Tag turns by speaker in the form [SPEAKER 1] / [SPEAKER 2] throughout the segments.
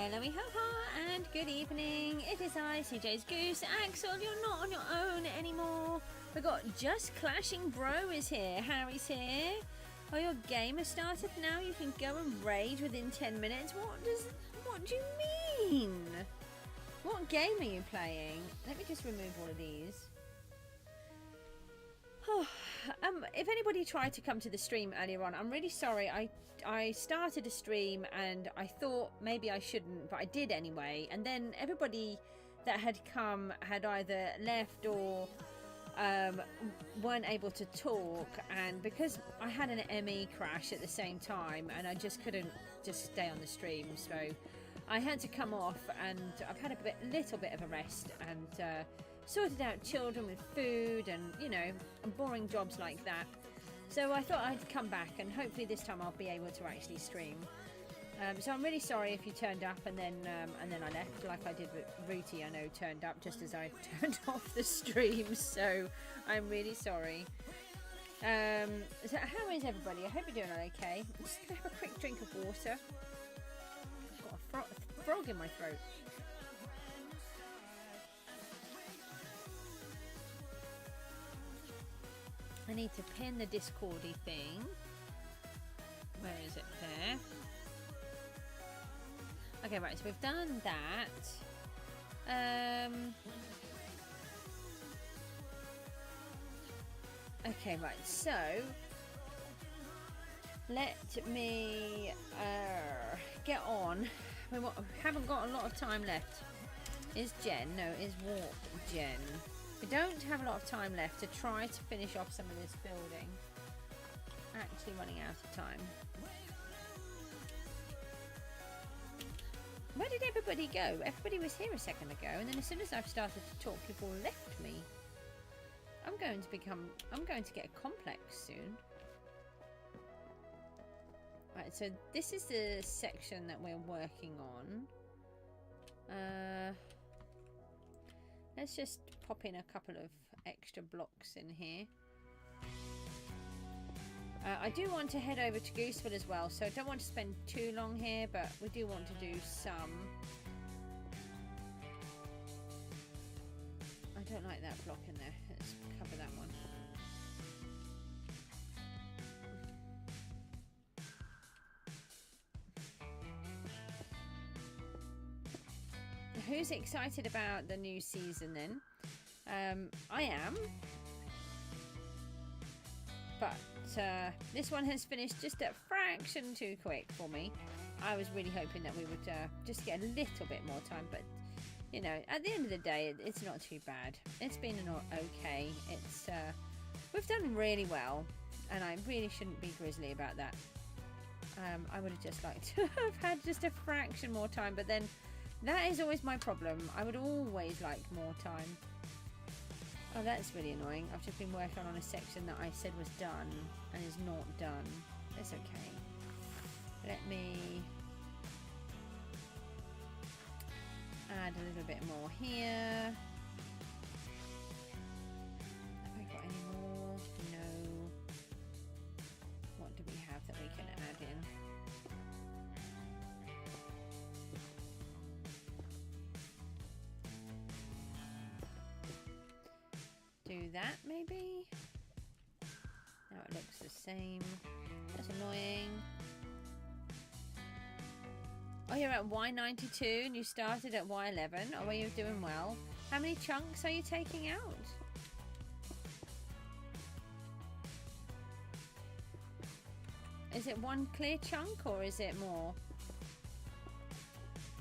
[SPEAKER 1] Hello, and good evening. It is I, CJ's Goose. Axel, you're not on your own anymore. We got Just Clashing Bro is here. Harry's here. Oh, your game has started now. You can go and rage within 10 minutes. What do you mean? What game are you playing? Let me just remove all of these. Oh, if anybody tried to come to the stream earlier on, I'm really sorry. I started a stream and I thought maybe I shouldn't, but I did anyway. And then everybody that had come had either left or weren't able to talk. And because I had an ME crash at the same time and I just couldn't just stay on the stream, so I had to come off, and I've had a little bit of a rest and sorted out children with food and, you know, and boring jobs like that. So I thought I'd come back and hopefully this time I'll be able to actually stream. So I'm really sorry if you turned up and then I left, like I did with Rooty. I know turned up just as I turned off the stream, so I'm really sorry. So how is everybody? I hope you're doing okay. I'm just gonna have a quick drink of water. I've got a frog in my throat. I need to pin the Discordy thing. Where is it? There. Okay, right, so we've done that. Okay, right, so let me get on. We haven't got a lot of time left. Is Jen? No, is Warp Jen. We don't have a lot of time left to try to finish off some of this building. Actually running out of time. Where did everybody go? Everybody was here a second ago, and then as soon as I've started to talk, people left me. I'm going to get a complex soon. Right, so this is the section that we're working on. Let's just pop in a couple of extra blocks in here. I do want to head over to Gooseville as well, so I don't want to spend too long here, but we do want to do some. I don't like that block in there. Let's cover that one. Who's excited about the new season then? I am. But this one has finished just a fraction too quick for me. I was really hoping that we would just get a little bit more time, but you know, at the end of the day, it's not too bad. It's been okay. It's we've done really well, and I really shouldn't be grizzly about that. I would have just liked to have had just a fraction more time, but then that is always my problem. I would always like more time. Oh, that's really annoying. I've just been working on a section that I said was done and is not done. That's okay. Let me add a little bit more here. Have I got any more? No. What do we have that we can add in? Do that maybe. Now it looks the same. That's annoying. Oh, you're at Y92 and you started at Y11. Oh, well, you're doing well. How many chunks are you taking out? Is it one clear chunk or is it more?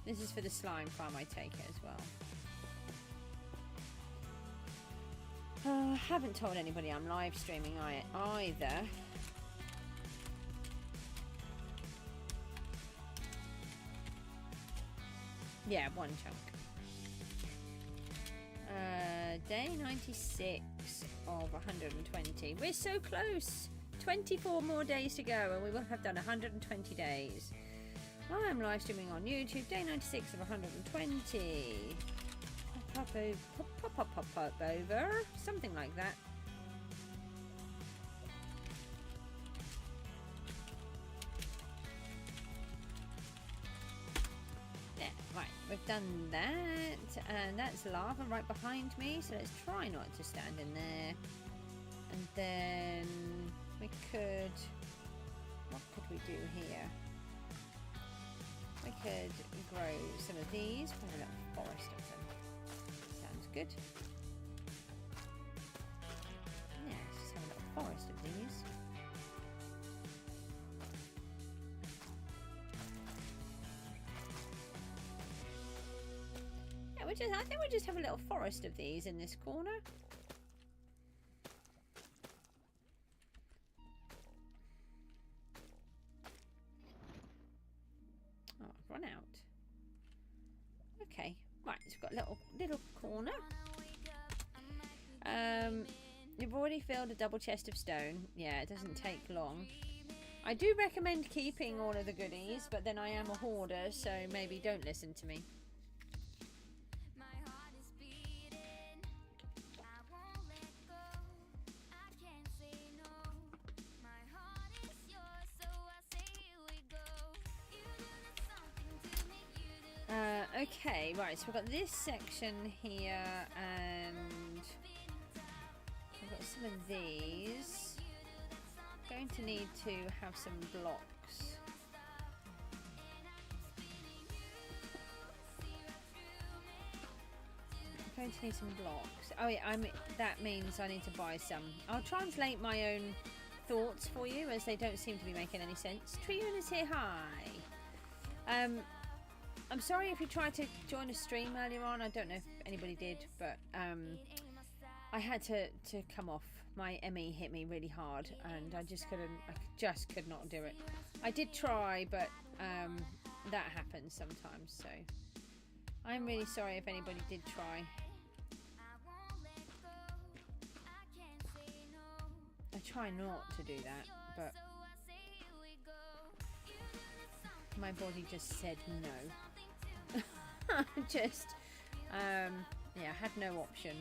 [SPEAKER 1] This is for the slime farm, I take it as well. I haven't told anybody I'm live streaming either. Yeah, one chunk. Day 96 of 120. We're so close. 24 more days to go and we will have done 120 days. I'm live streaming on YouTube. Day 96 of 120. Pop over. Something like that. There. done that, and that's lava right behind me, so let's try not to stand in there. And then we could, what could we do here? We could grow some of these, put a little forest of them. Sounds good. Yeah, let's just have a little forest of these. I think we'll just have a little forest of these in this corner. Oh, I've run out. Okay, right, so we've got a little corner. You've already filled a double chest of stone. Yeah, it doesn't take long. I do recommend keeping all of the goodies, but then I am a hoarder, so maybe don't listen to me. Okay, right, so we've got this section here, and we've got some of these. Going to need to have some blocks. I'm going to need some blocks. Oh yeah, that means I need to buy some. I'll translate my own thoughts for you, as they don't seem to be making any sense. Trioon is here, hi. I'm sorry if you tried to join a stream earlier on. I don't know if anybody did, but I had to come off. My ME hit me really hard, and I just could not do it. I did try, but that happens sometimes, so I'm really sorry if anybody did try. I try not to do that, but my body just said no. Just yeah, had no option.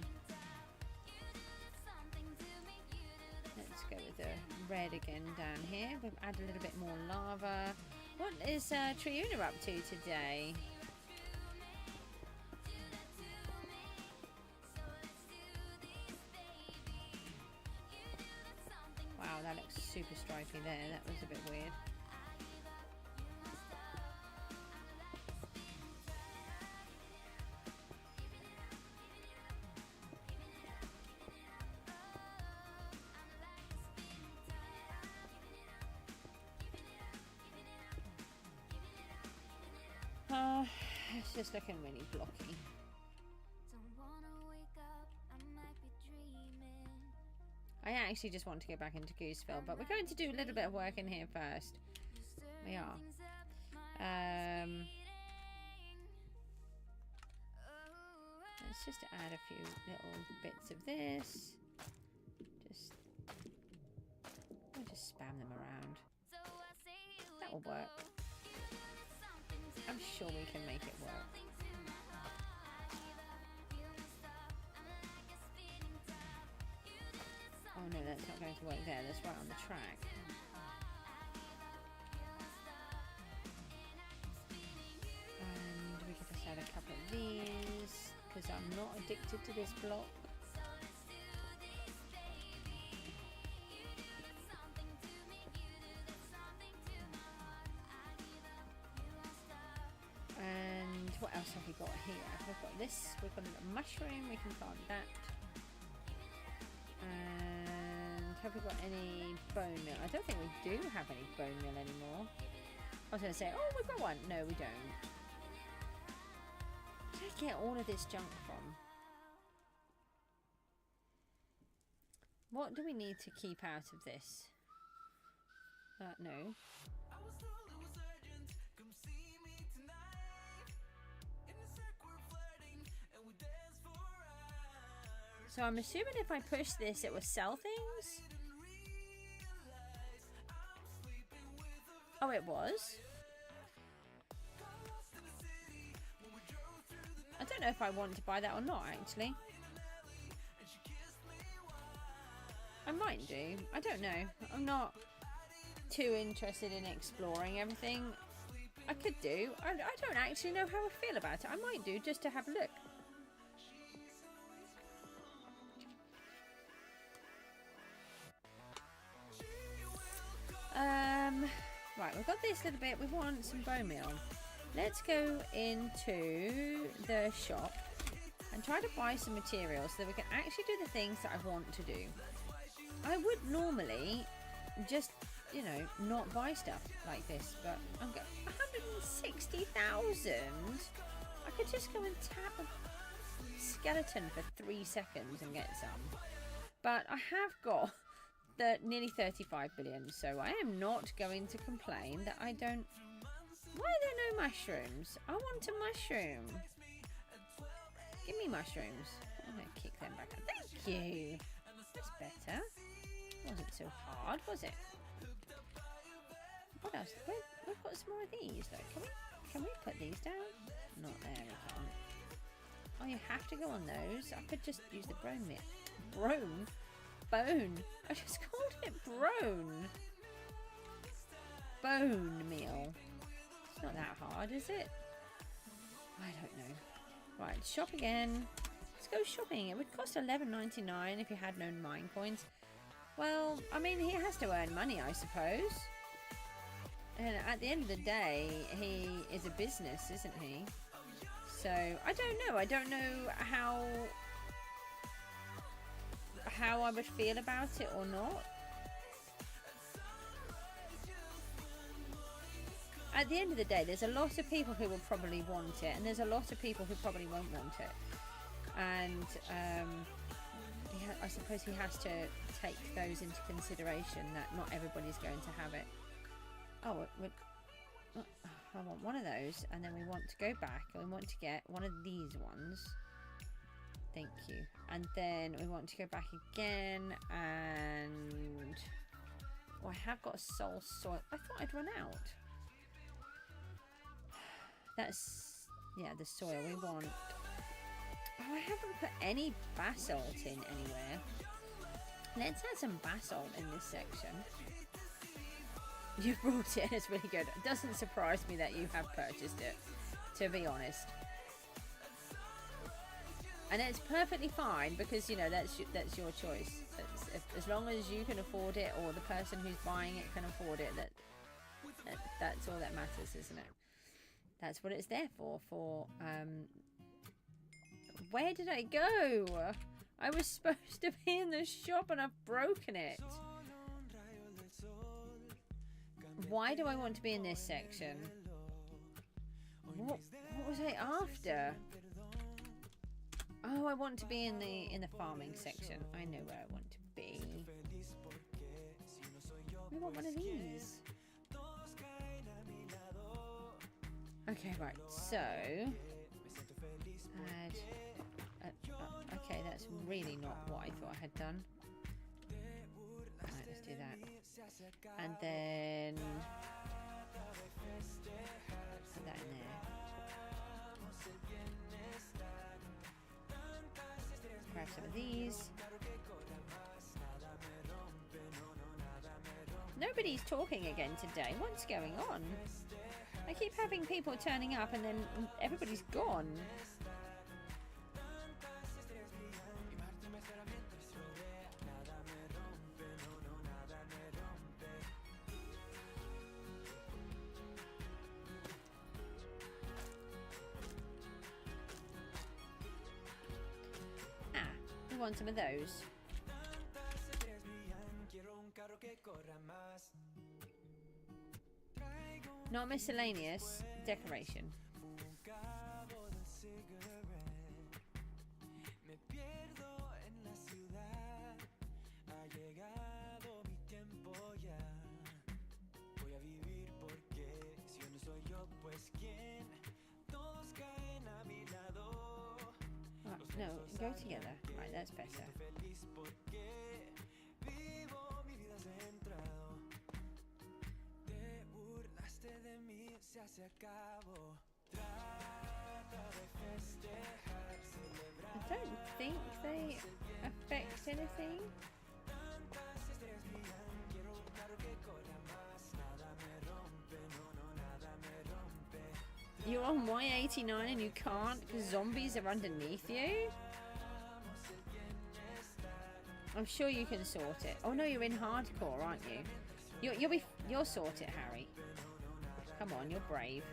[SPEAKER 1] Let's go with the red again down here. We'll add a little bit more lava. What is Trioon up to today? Wow, that looks super stripy there. That was a bit weird. It's just looking really blocky. I actually just want to go back into Gooseville, but we're going to do a little bit of work in here first. We are. Let's just add a few little bits of this. We'll just spam them around. That will work. I'm sure we can make it work. Oh no, that's not going to work there. That's right on the track. And we could just add a couple of these, because I'm not addicted to this block. And what else have we got here? We've got this, we've got a little mushroom, we can plant that. And have we got any bone meal? I don't think we do have any bone meal anymore. I was going to say, oh, we've got one. No, we don't. Where did I get all of this junk from? What do we need to keep out of this? No. So I'm assuming if I push this, it will sell things? Oh, it was? I don't know if I want to buy that or not, actually. I might do. I don't know. I'm not too interested in exploring everything. I could do. I don't actually know how I feel about it. I might do just to have a look. Right, we've got this little bit. We want some bone meal. Let's go into the shop and try to buy some materials so that we can actually do the things that I want to do. I would normally just, you know, not buy stuff like this, but I'm going 160,000. I could just go and tap a skeleton for 3 seconds and get some. But I have got nearly 35 billion, so I am not going to complain that I don't. Why are there no mushrooms? I want a mushroom. Give me mushrooms. I'm going to kick them back up. Thank you. That's better. Wasn't so hard, was it? What else? We've got some more of these though. Can we put these down? Not there, we can't. Oh, you have to go on those. I could just use the bone meal. Bone. I just called it brone. Bone meal. It's not that hard, is it? I don't know. Right, shop again. Let's go shopping. It would cost $11.99 if you had no mine coins. Well, I mean, he has to earn money, I suppose. And at the end of the day, he is a business, isn't he? So, I don't know. I don't know how I would feel about it or not. At the end of the day, there's a lot of people who will probably want it, and there's a lot of people who probably won't want it. And I suppose he has to take those into consideration, that not everybody's going to have it. Oh, I want one of those, and then we want to go back and we want to get one of these ones. Thank you. And then we want to go back again, and I have got a soul soil. I thought I'd run out. That's, yeah, the soil we want. Oh, I haven't put any basalt in anywhere. Let's add some basalt in this section. You brought it and it's really good. It doesn't surprise me that you have purchased it, to be honest. And it's perfectly fine because, you know, that's your choice. As long as you can afford it, or the person who's buying it can afford it, that's all that matters, isn't it? That's what it's there for. Where did I go? I was supposed to be in the shop and I've broken it. Why do I want to be in this section? What was I after? Oh, I want to be in the farming section. I know where I want to be. We want one of these. Okay, right. So, okay, that's really not what I thought I had done. Right, let's do that. And then put that in there. Grab some of these. Nobody's talking again today. What's going on? I keep having people turning up and then everybody's gone. We want some of those. Not miscellaneous, decoration. No, go together. Right, that's better. I don't think they affect anything. You're on Y89 and you can't because zombies are underneath you? I'm sure you can sort it. Oh no, you're in hardcore, aren't you? You'll sort it, Harry. Come on, you're brave.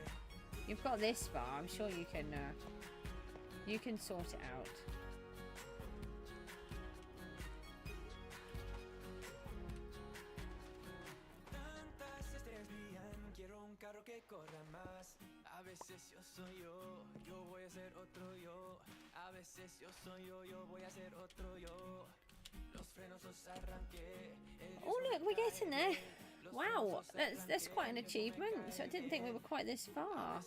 [SPEAKER 1] You've got this far. I'm sure you can sort it out. Oh look, we're getting there. Wow, that's quite an achievement. So I didn't think we were quite this far.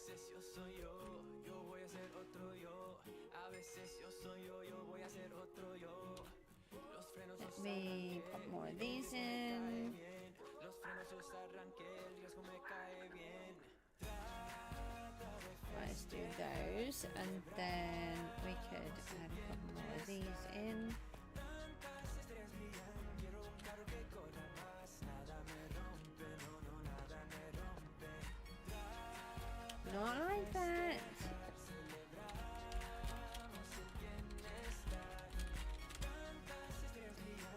[SPEAKER 1] Let me pop more of these in. Let's do those, and then we could add a couple more of these in. Not like that.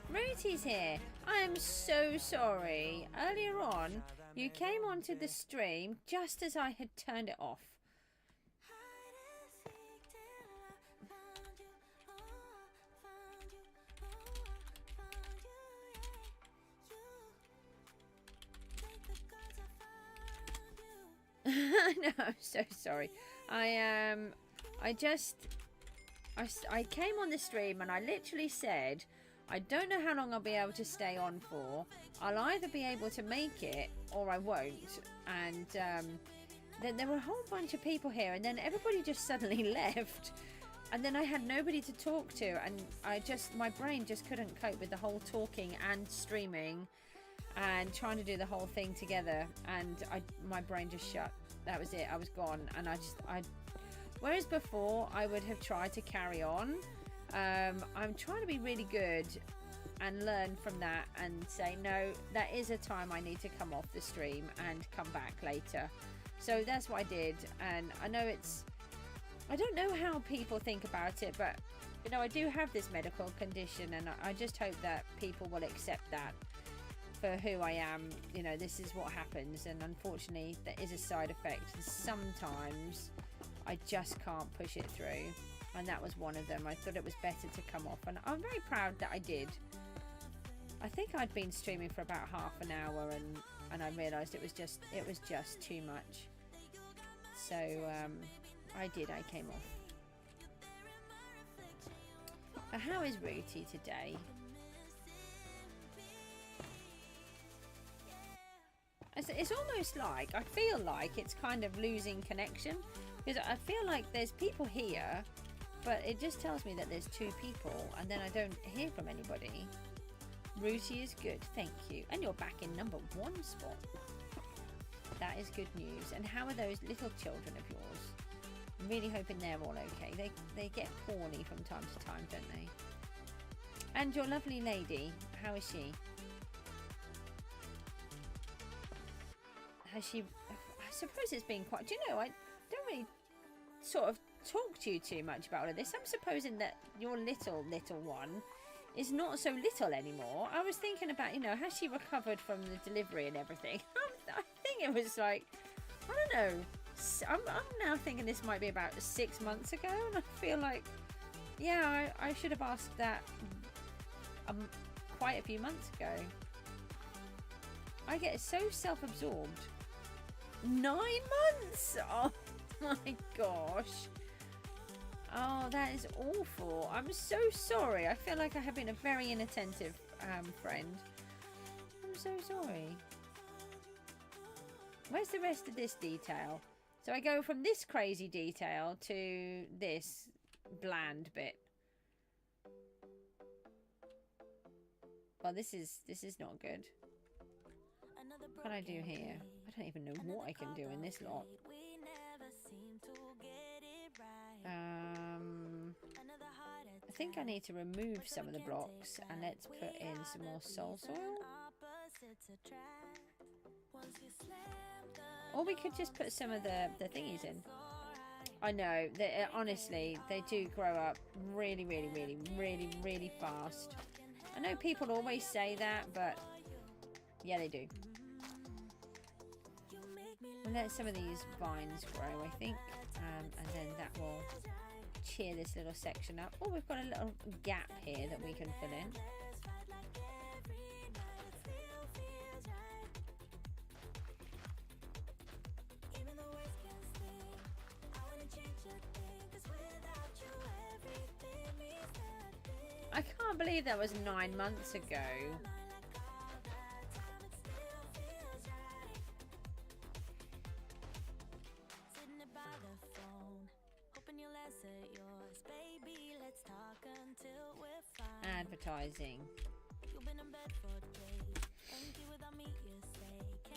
[SPEAKER 1] Rooty's here. I am so sorry. Earlier on, you came onto the stream just as I had turned it off. No, I'm so sorry. I came on the stream and I literally said, I don't know how long I'll be able to stay on for. I'll either be able to make it or I won't. And then there were a whole bunch of people here, and then everybody just suddenly left. And then I had nobody to talk to, and my brain just couldn't cope with the whole talking and streaming and trying to do the whole thing together, and my brain just shut. That was it. I was gone, and whereas before I would have tried to carry on. I'm trying to be really good and learn from that and say, no, that is a time I need to come off the stream and come back later. So that's what I did. And I know I don't know how people think about it, but you know, I do have this medical condition, and I just hope that people will accept that for who I am. You know, this is what happens, and unfortunately there is a side effect, and sometimes I just can't push it through. And that was one of them. I thought it was better to come off, and I'm very proud that I did. I think I'd been streaming for about half an hour, and I realised it was just too much. So I came off. How is Rooty today? It's almost like I feel like it's kind of losing connection, because I feel like there's people here, but it just tells me that there's two people, and then I don't hear from anybody. Rooty is good, thank you. And you're back in #1 spot. That is good news. And how are those little children of yours? I'm really hoping they're all okay. They get poorly from time to time, don't they? And your lovely lady, how is she? Has she... I suppose it's been quite... Do you know, I don't really sort of talk to you too much about all of this. I'm supposing that your little one is not so little anymore. I was thinking about, you know, has she recovered from the delivery and everything? I think it was like, I don't know, I'm now thinking this might be about 6 months ago, and I feel like, yeah, I should have asked that quite a few months ago. I get so self-absorbed. 9 months! Oh my gosh. Oh, that is awful. I'm so sorry. I feel like I have been a very inattentive friend. I'm so sorry. Where's the rest of this detail? So I go from this crazy detail to this bland bit. Well, this is not good. What can I do here? I don't even know what I can do in this lot. I think I need to remove some of the blocks, and let's put in some more soul soil. Or we could just put some of the thingies in. I know that honestly they do grow up really, really, really, really, really fast. I know people always say that, but yeah, they do. We'll let some of these vines grow, I think, and then that will cheer this little section up. Oh, we've got a little gap here that we can fill in. I can't believe that was 9 months ago. Advertising.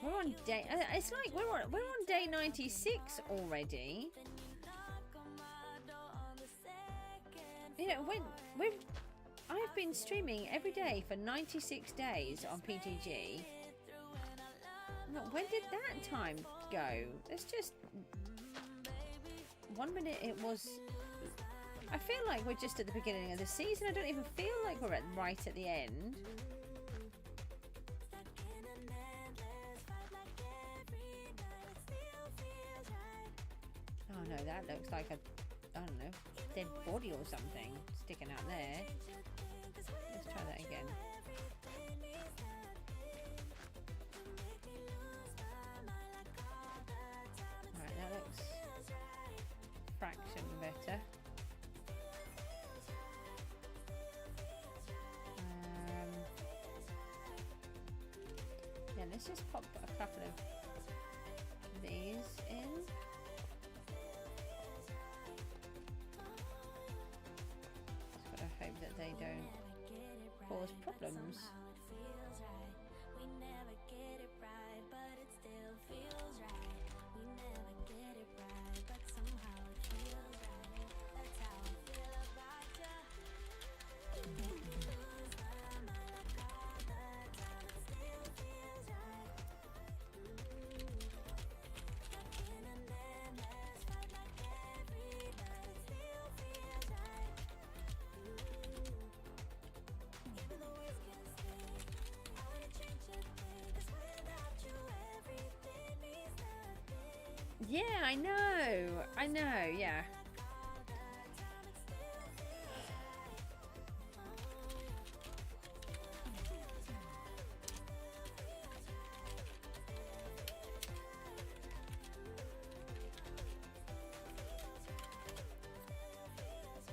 [SPEAKER 1] We're on day. It's like we're on day 96 already. You know, I've been streaming every day for 96 days on PGG. When did that time go? It's just 1 minute it was. I feel like we're just at the beginning of the season. I don't even feel like we're right at the end. Oh no, that looks like a, I don't know, dead body or something sticking out there. Let's try that again. Alright, that looks fraction better. Yeah, let's just pop a couple of these in. Just gotta hope that they don't cause problems. Yeah, I know, yeah.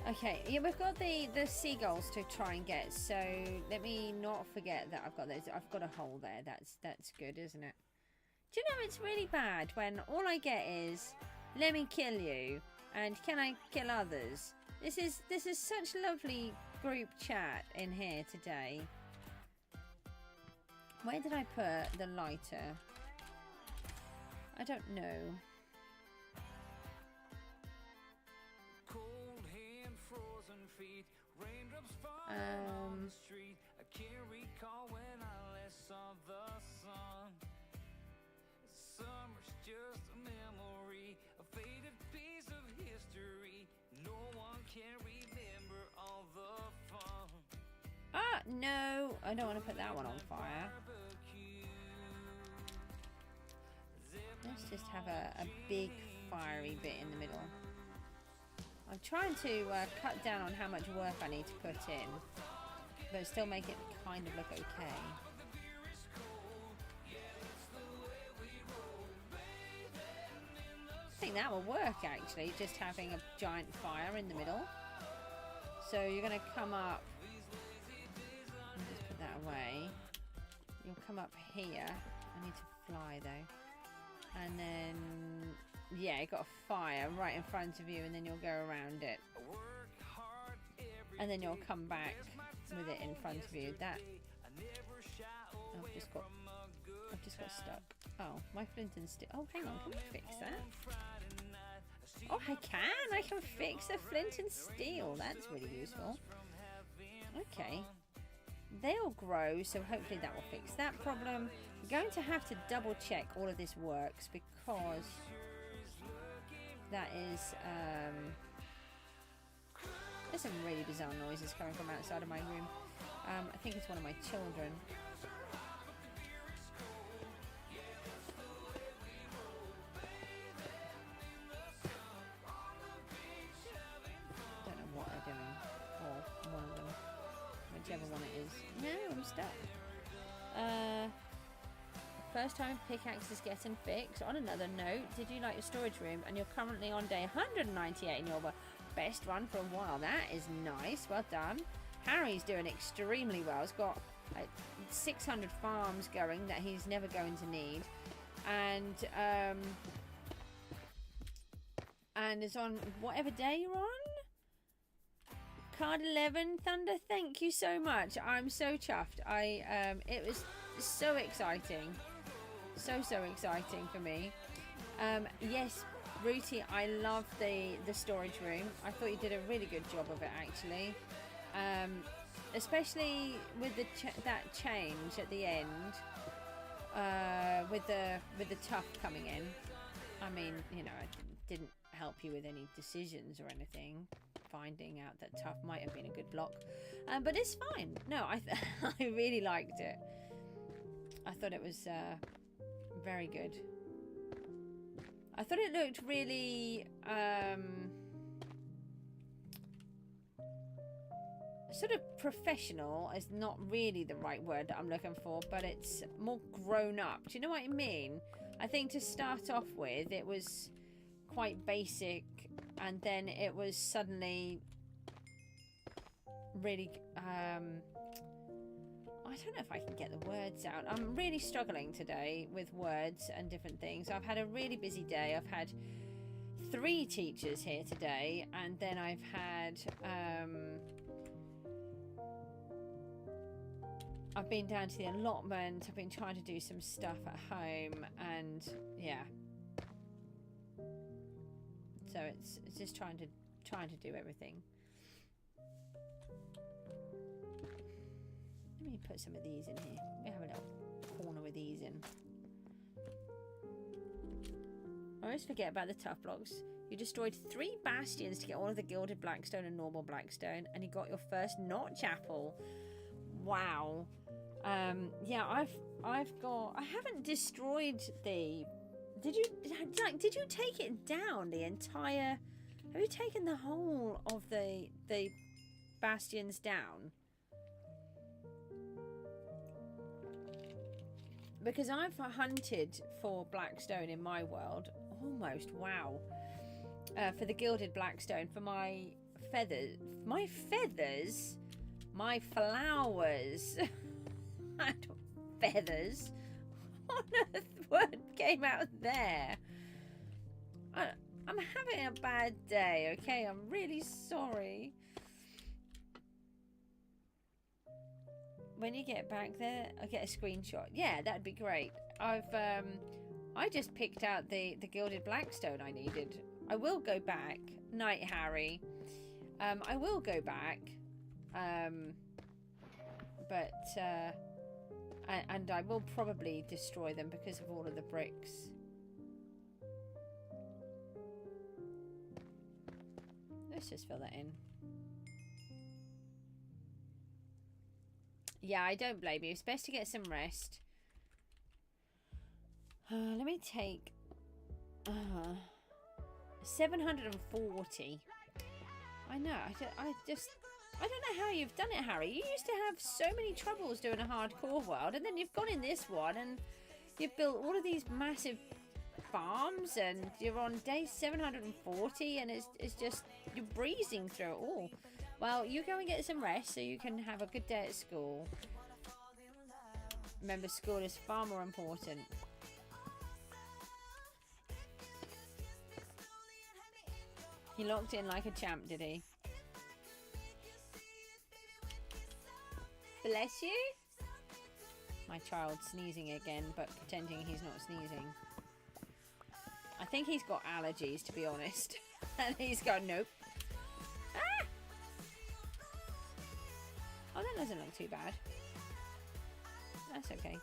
[SPEAKER 1] Okay, yeah, we've got the seagulls to try and get, so let me not forget that I've got those. I've got a hole there. That's good, isn't it? Do you know it's really bad when all I get is let me kill you and can I kill others? This is such lovely group chat in here today. Where did I put the lighter? I don't know.
[SPEAKER 2] Cold hand, frozen feet, raindrops fall on the street. I can't recall when I last saw the sun. Summer's just a memory, a faded piece of history. No one can remember all the fun.
[SPEAKER 1] Ah, no, I don't want to put that one on fire. Let's just have a big fiery bit in the middle. I'm trying to cut down on how much work I need to put in, but still make it kind of look okay. I think that will work actually, just having a giant fire in the middle. So you're going to come up, I'll just put that away. You'll come up here. I need to fly though. And then, yeah, you've got a fire right in front of you, and then you'll go around it. And then you'll come back with it in front of you. That, I've just got stuck. Oh, my flint and steel. Oh, hang on, can I fix that? Oh, I can fix a flint and steel. That's really useful. Okay. they'll grow, so hopefully that will fix that problem. I'm going to have to double check all of this works because that is there's some really bizarre noises coming from outside of my room. I think it's one of my children. Don't know what they're doing, or one of them, whichever one it is. No, I'm stuck. First time pickaxe is getting fixed. On another note, did you like your storage room? And you're currently on day 198 in your best run for a while. That is nice. Well done. Harry's doing extremely well. He's got 600 farms going that he's never going to need, and is on whatever day you're on. Card 11, Thunder. Thank you so much. I'm so chuffed. It was so exciting. So exciting for me. Yes, Rooty, I love the storage room. I thought you did a really good job of it, actually. Especially with that change at the end, with the tough coming in. I mean, you know, it didn't help you with any decisions or anything. Finding out that tough might have been a good block, but it's fine. No, I really liked it. I thought it was very good. I thought it looked really sort of professional is not really the right word that I'm looking for, but it's more grown up. Do you know what I mean? I think to start off with, it was quite basic, and then it was suddenly really I don't know if I can get the words out. I'm really struggling today with words and different things. I've had a really busy day. I've had 3 teachers here today, and then I've had I've been down to the allotment. I've been trying to do some stuff at home, and yeah. So it's just trying to do everything. Let me put some of these in here. Let me have a little corner with these in. I always forget about the tough blocks. You destroyed 3 bastions to get all of the gilded blackstone and normal blackstone, and you got your first notch apple. Wow. Yeah, I haven't destroyed the. Did you take it down the entire? Have you taken the whole of the bastions down? Because I've hunted for blackstone in my world almost. Wow. For the gilded blackstone, for my feathers, my flowers. Feathers. What on earth word came out there? I'm having a bad day, okay? I'm really sorry. When you get back there, I'll get a screenshot. Yeah, that'd be great. I just picked out the gilded blackstone I needed. I will go back. Night, Harry. I will go back. But and I will probably destroy them because of all of the bricks. Let's just fill that in. Yeah, I don't blame you. It's best to get some rest. Let me take 740. I know. I don't know how you've done it, Harry. You used to have so many troubles doing a hardcore world, and then you've gone in this one and you've built all of these massive farms, and you're on day 740, and it's just, you're breezing through it all. Well, you go and get some rest so you can have a good day at school. Remember, school is far more important. He locked in like a champ, did he? Bless you. My child sneezing again, but pretending he's not sneezing. I think he's got allergies, to be honest. And he's gone, nope. Ah! Oh, that doesn't look too bad. That's okay.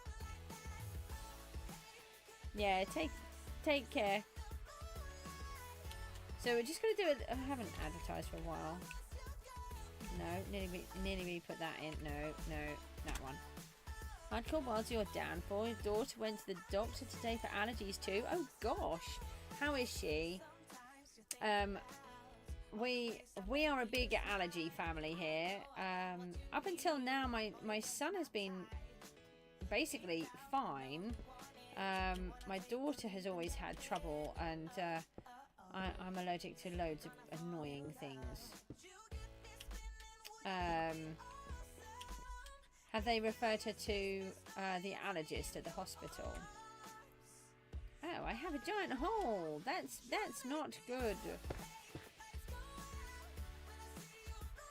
[SPEAKER 1] Yeah, take care. So we're just going to do it. I haven't advertised for a while. No, nearly put that in. No, that one. Hardcore World's your downfall. Your daughter went to the doctor today for allergies too. Oh gosh, how is she? We are a big allergy family here. Up until now, my son has been basically fine. My daughter has always had trouble, and I'm allergic to loads of annoying things. Have they referred her to the allergist at the hospital? Oh, I have a giant hole. That's not good.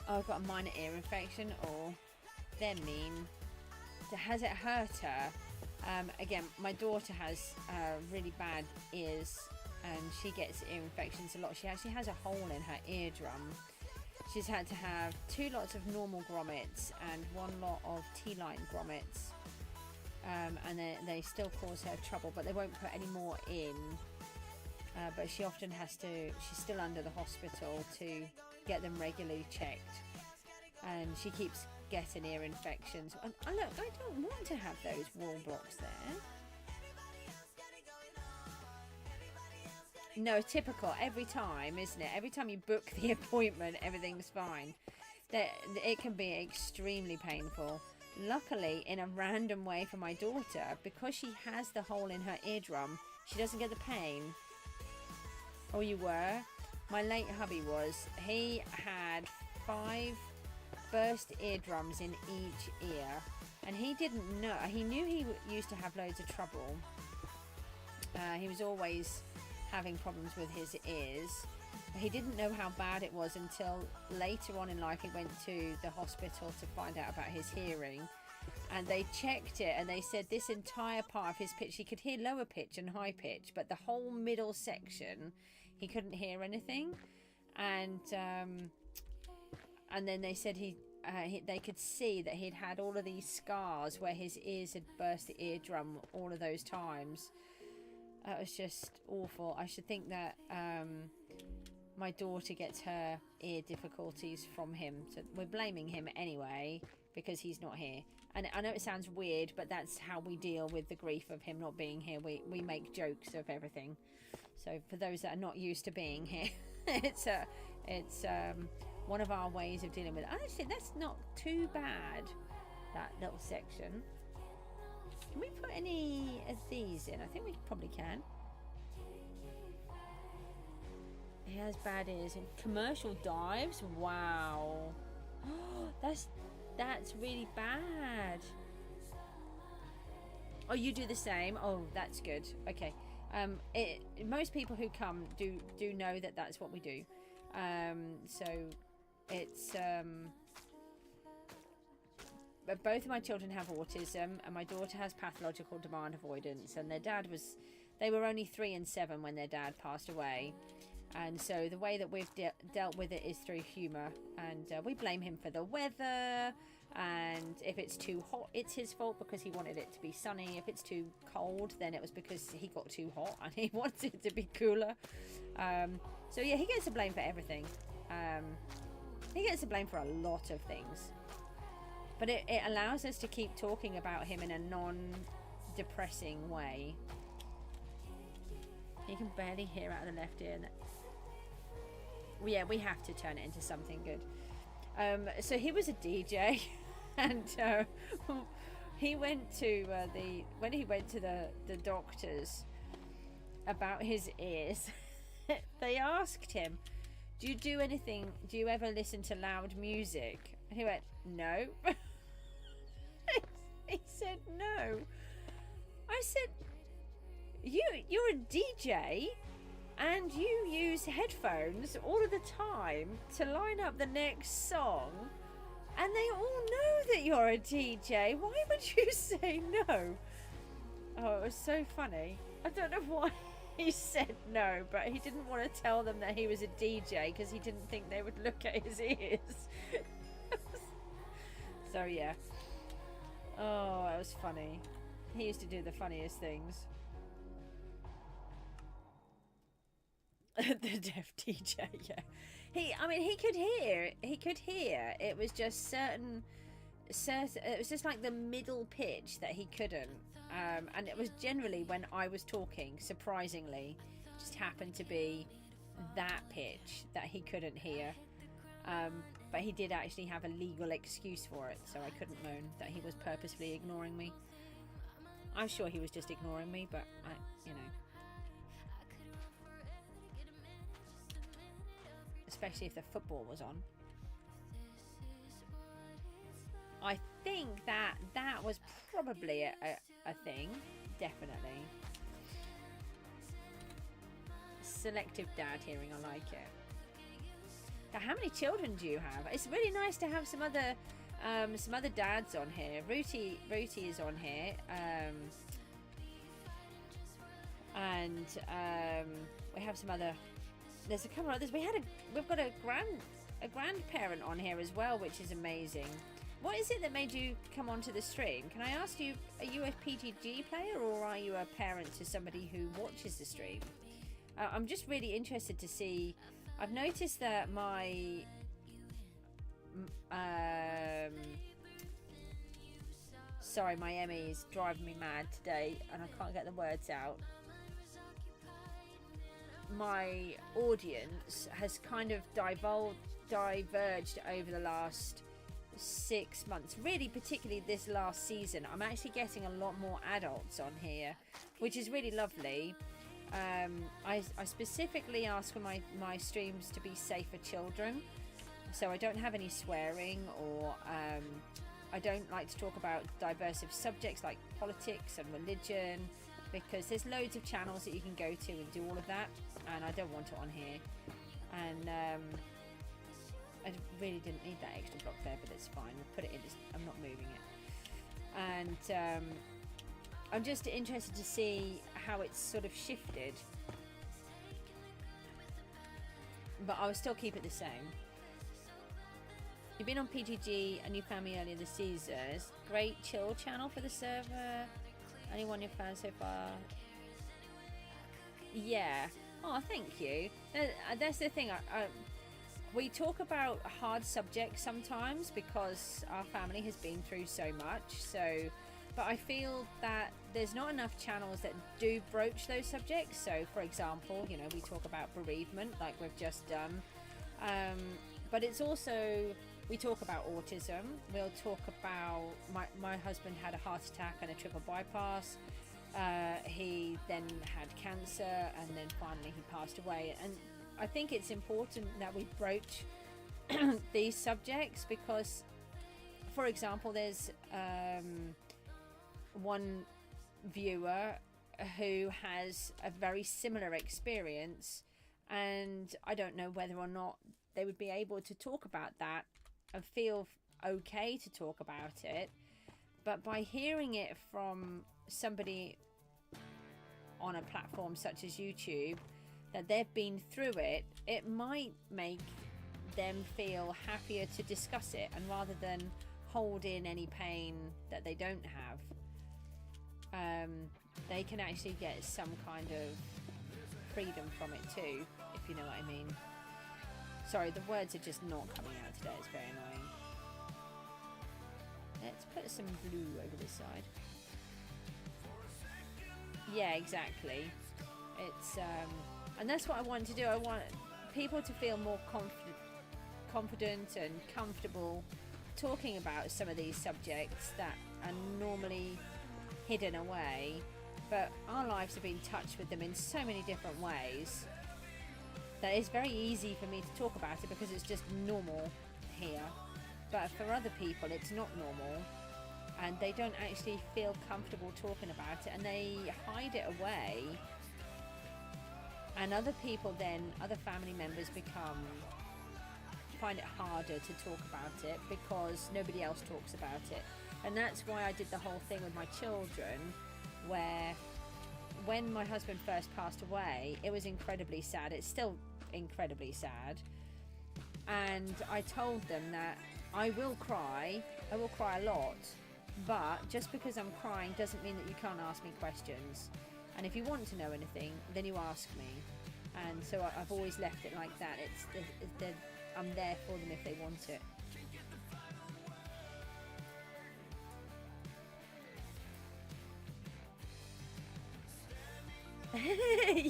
[SPEAKER 1] Oh, I've got a minor ear infection. Oh, they're mean. Has it hurt her? Again, my daughter has really bad ears, and she gets ear infections a lot. She actually has a hole in her eardrum. She's had to have 2 lots of normal grommets and 1 lot of T-line grommets, and they still cause her trouble, but they won't put any more in. But she often has to. She's still under the hospital to get them regularly checked, and she keeps getting ear infections. And look, I don't want to have those wall blocks there. No, typical. Every time, isn't it? Every time you book the appointment, everything's fine. It can be extremely painful. Luckily, in a random way for my daughter, because she has the hole in her eardrum, she doesn't get the pain. Oh, you were? My late hubby was. He had 5 burst eardrums in each ear, and he didn't know. He knew he used to have loads of trouble. He was always having problems with his ears. He didn't know how bad it was until later on in life he went to the hospital to find out about his hearing, and they checked it, and they said this entire part of his pitch, he could hear lower pitch and high pitch, but the whole middle section he couldn't hear anything. And then they said they could see that he'd had all of these scars where his ears had burst the eardrum all of those times. It was just awful. I should think that my daughter gets her ear difficulties from him. So we're blaming him anyway because he's not here. And I know it sounds weird, but that's how we deal with the grief of him not being here. We make jokes of everything. So for those that are not used to being here, it's one of our ways of dealing with it. Actually, that's not too bad, that little section. Can we put any of these in? I think we probably can. He has bad ears and commercial dives. Wow. That's really bad. Oh, you do the same. Oh, that's good. Okay. Most people who come do know that that's what we do. So it's but both of my children have autism, and my daughter has pathological demand avoidance, and they were only 3 and 7 when their dad passed away. And so the way that we've dealt with it is through humour, and we blame him for the weather, and if it's too hot it's his fault because he wanted it to be sunny. If it's too cold, then it was because he got too hot and he wanted it to be cooler. So yeah, he gets the blame for everything. He gets the blame for a lot of things, but it allows us to keep talking about him in a non-depressing way. You can barely hear out of the left ear. Yeah, we have to turn it into something good. So he was a DJ, and he went to when he went to the doctors about his ears. They asked him, "Do you do anything? Do you ever listen to loud music?" And he went, "No." He said, "No." I said, You're a DJ and you use headphones all of the time to line up the next song, and they all know that you're a DJ. Why would you say no?" Oh, it was so funny. I don't know why he said no, but he didn't want to tell them that he was a DJ because he didn't think they would look at his ears. So So yeah. Oh, that was funny. He used to do the funniest things. The deaf DJ, yeah. I mean, he could hear. He could hear. It was just certain. It was just like the middle pitch that he couldn't. And it was generally when I was talking. Surprisingly, just happened to be that pitch that he couldn't hear. But he did actually have a legal excuse for it, so I couldn't moan that he was purposefully ignoring me. I'm sure he was just ignoring me, but you know. Especially if the football was on. I think that was probably a thing. Definitely. Selective dad hearing, I like it. Now, how many children do you have? It's really nice to have some other dads on here. Rooty is on here. And we have some other. There's a couple of others. We've got a grandparent on here as well, which is amazing. What is it that made you come onto the stream? Can I ask you, are you a PGG player or are you a parent to somebody who watches the stream? I'm just really interested to see. I've noticed that my Emmy is driving me mad today and I can't get the words out. My audience has kind of diverged over the last 6 months, really, particularly this last season. I'm actually getting a lot more adults on here, which is really lovely. I specifically ask for my streams to be safe for children, so I don't have any swearing, or I don't like to talk about diverse subjects like politics and religion, because there's loads of channels that you can go to and do all of that, and I don't want it on here. And I really didn't need that extra block there, but it's fine. I'll put it in. I'm not moving it. And I'm just interested to see how it's sort of shifted, but I will still keep it the same. You've been on PGG and you found me earlier this season. Great chill channel for the server. Anyone you're fan so far? Yeah. Oh, thank you. That's the thing. We talk about hard subjects sometimes because our family has been through so much. But I feel that there's not enough channels that do broach those subjects. So, for example, you know, we talk about bereavement like we've just done. But it's also, we talk about autism. We'll talk about, my husband had a heart attack and a triple bypass. He then had cancer and then finally he passed away. And I think it's important that we broach these subjects because, for example, there's one viewer who has a very similar experience, and I don't know whether or not they would be able to talk about that and feel okay to talk about it. But by hearing it from somebody on a platform such as YouTube, that they've been through it, it might make them feel happier to discuss it, and rather than hold in any pain that they don't have, they can actually get some kind of freedom from it too, if you know what I mean. Sorry, the words are just not coming out today. It's very annoying. Let's put some blue over this side. Yeah, exactly. It's and that's what I want to do. I want people to feel more confident and comfortable talking about some of these subjects that are normally hidden away, but our lives have been touched with them in so many different ways that it's very easy for me to talk about it because it's just normal here. But for other people it's not normal, and they don't actually feel comfortable talking about it, and they hide it away, and other people then, other family members find it harder to talk about it because nobody else talks about it. And that's why I did the whole thing with my children, where when my husband first passed away, it was incredibly sad. It's still incredibly sad. And I told them that I will cry. I will cry a lot. But just because I'm crying doesn't mean that you can't ask me questions. And if you want to know anything, then you ask me. And so I've always left it like that. I'm there for them if they want it.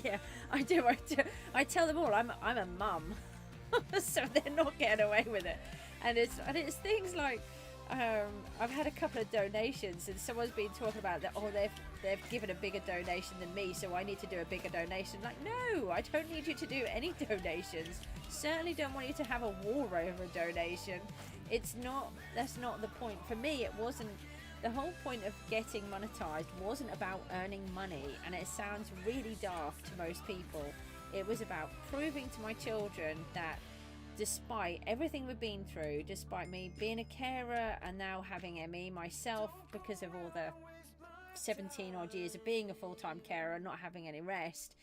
[SPEAKER 1] Yeah, I do. I tell them all I'm a mum, so they're not getting away with it. And it's things like I've had a couple of donations, and someone's been talking about that. Oh, they've given a bigger donation than me, so I need to do a bigger donation. Like, no, I don't need you to do any donations. Certainly don't want you to have a war over a donation. That's not the point. For me, it wasn't. The whole point of getting monetized wasn't about earning money, and it sounds really daft to most people. It was about proving to my children that despite everything we've been through, despite me being a carer and now having ME myself because of all the 17 odd years of being a full-time carer and not having any rest,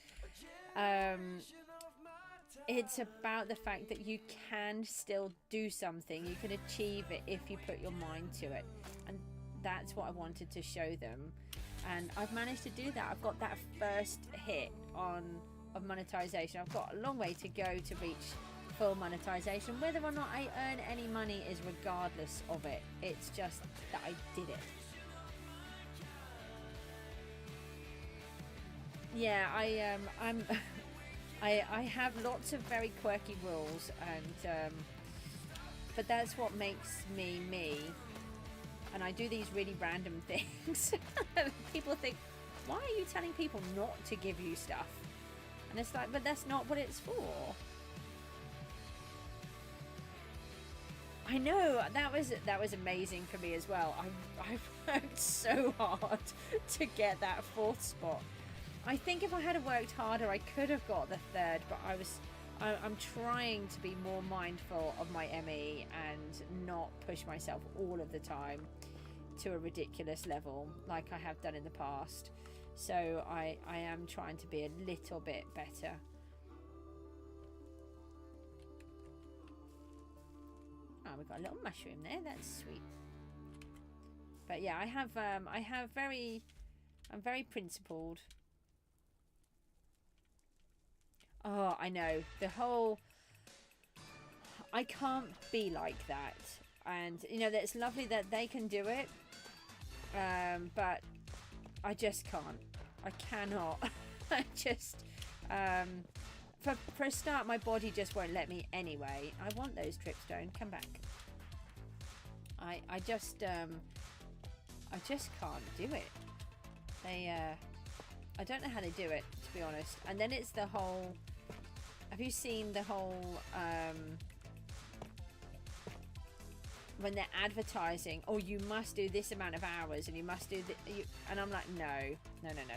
[SPEAKER 1] it's about the fact that you can still do something. You can achieve it if you put your mind to it, and that's what I wanted to show them, and I've managed to do that. I've got that first hit of monetization. I've got a long way to go to reach full monetization. Whether or not I earn any money is regardless of it. It's just that I did it. Yeah, I have lots of very quirky rules, and but that's what makes me me. And I do these really random things. People think, why are you telling people not to give you stuff? And it's like, but that's not what it's for. I know, that was amazing for me as well. I worked so hard to get that 4th spot. I think if I had worked harder, I could have got the 3rd, but I'm trying to be more mindful of my ME and not push myself all of the time to a ridiculous level like I have done in the past. So I am trying to be a little bit better. Oh, we've got a little mushroom there. That's sweet. But yeah, I'm very principled. Oh, I know. I can't be like that. And, you know, it's lovely that they can do it. But I just can't. I cannot. I just... For a start, my body just won't let me anyway. I want those tripstone. Come back. I just can't do it. I don't know how they do it, to be honest. And then it's the whole... Have you seen the whole... when they're advertising, oh, you must do this amount of hours and you must do and I'm like, no,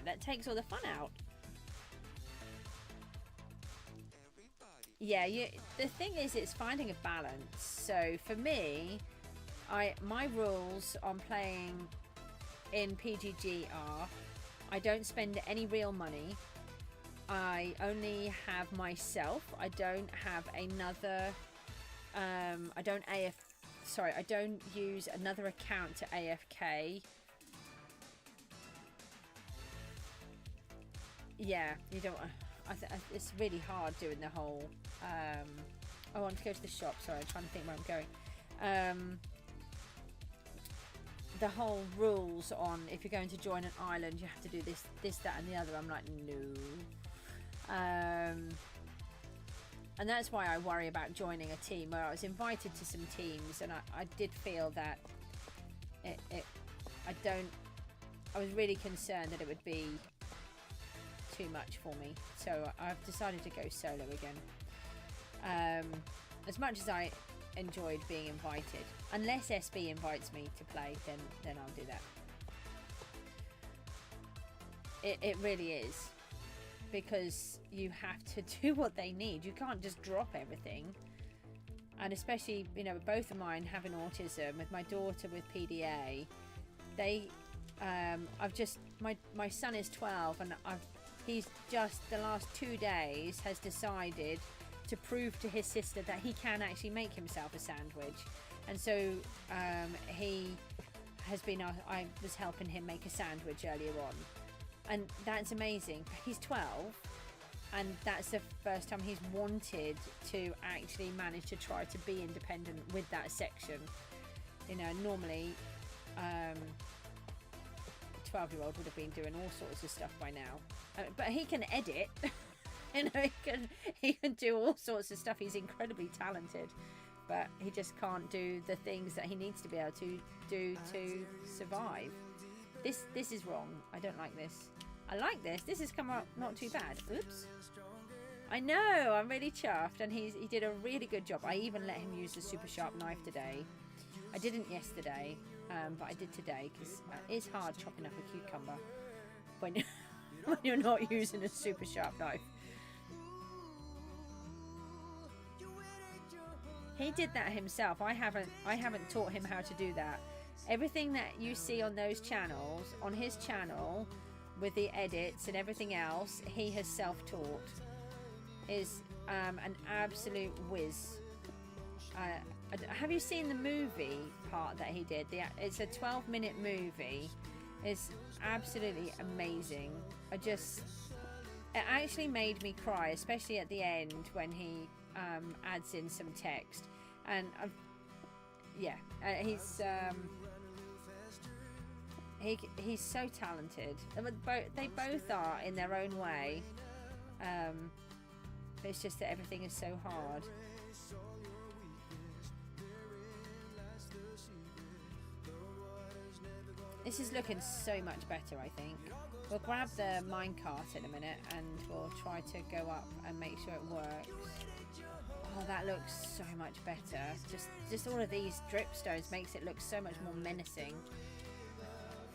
[SPEAKER 1] that takes all the fun out. Yeah, the thing is, it's finding a balance. So for me, my rules on playing in PGG are, I don't spend any real money. I only have myself. I don't have another I don't use another account to AFK. Yeah, you don't. It's really hard doing the whole. I want to go to the shop. Sorry, I'm trying to think where I'm going. The whole rules on if you're going to join an island, you have to do this, that, and the other. I'm like, no. And that's why I worry about joining a team where I was invited to some teams, and I did feel that I was really concerned that it would be too much for me. So I've decided to go solo again. As much as I enjoyed being invited, unless SB invites me to play, then I'll do that. It really is. Because you have to do what they need. You can't just drop everything. And especially, you know, both of mine having autism, with my daughter with PDA, my son is 12, and he's just the last 2 days has decided to prove to his sister that he can actually make himself a sandwich. And so he has been, I was helping him make a sandwich earlier on, and that's amazing. He's 12, and that's the first time he's wanted to actually manage to try to be independent with that section. You know, normally 12-year-old would have been doing all sorts of stuff by now, but he can edit. You know, he can do all sorts of stuff. He's incredibly talented, but he just can't do the things that he needs to be able to do to survive. This is wrong. I don't like this. I like this. This has come out not too bad. Oops. I know. I'm really chuffed, and he did a really good job. I even let him use the super sharp knife today. I didn't yesterday, but I did today, because it's hard chopping up a cucumber when you're not using a super sharp knife. He did that himself. I haven't taught him how to do that. Everything that you see on those channels, on his channel, with the edits and everything else, he has self-taught. Is an absolute whiz. Have you seen the movie part that he did? It's a 12-minute movie. It's absolutely amazing. It actually made me cry, especially at the end when he adds in some text. And he's so talented. They both are in their own way. It's just that everything is so hard. This is looking so much better, I think. We'll grab the minecart in a minute and we'll try to go up and make sure it works. Oh, that looks so much better. Just all of these dripstones makes it look so much more menacing.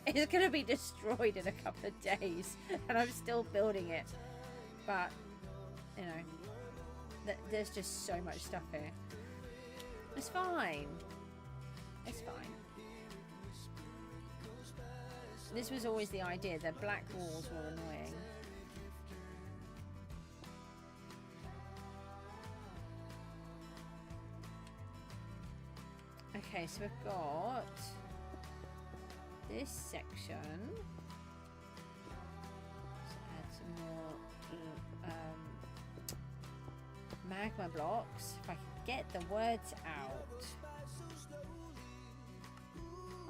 [SPEAKER 1] It's going to be destroyed in a couple of days and I'm still building it. But, you know, there's just so much stuff here. It's fine. It's fine. This was always the idea. The black walls were annoying. Okay, so we've got this section. Let's add some more magma blocks. If I can get the words out.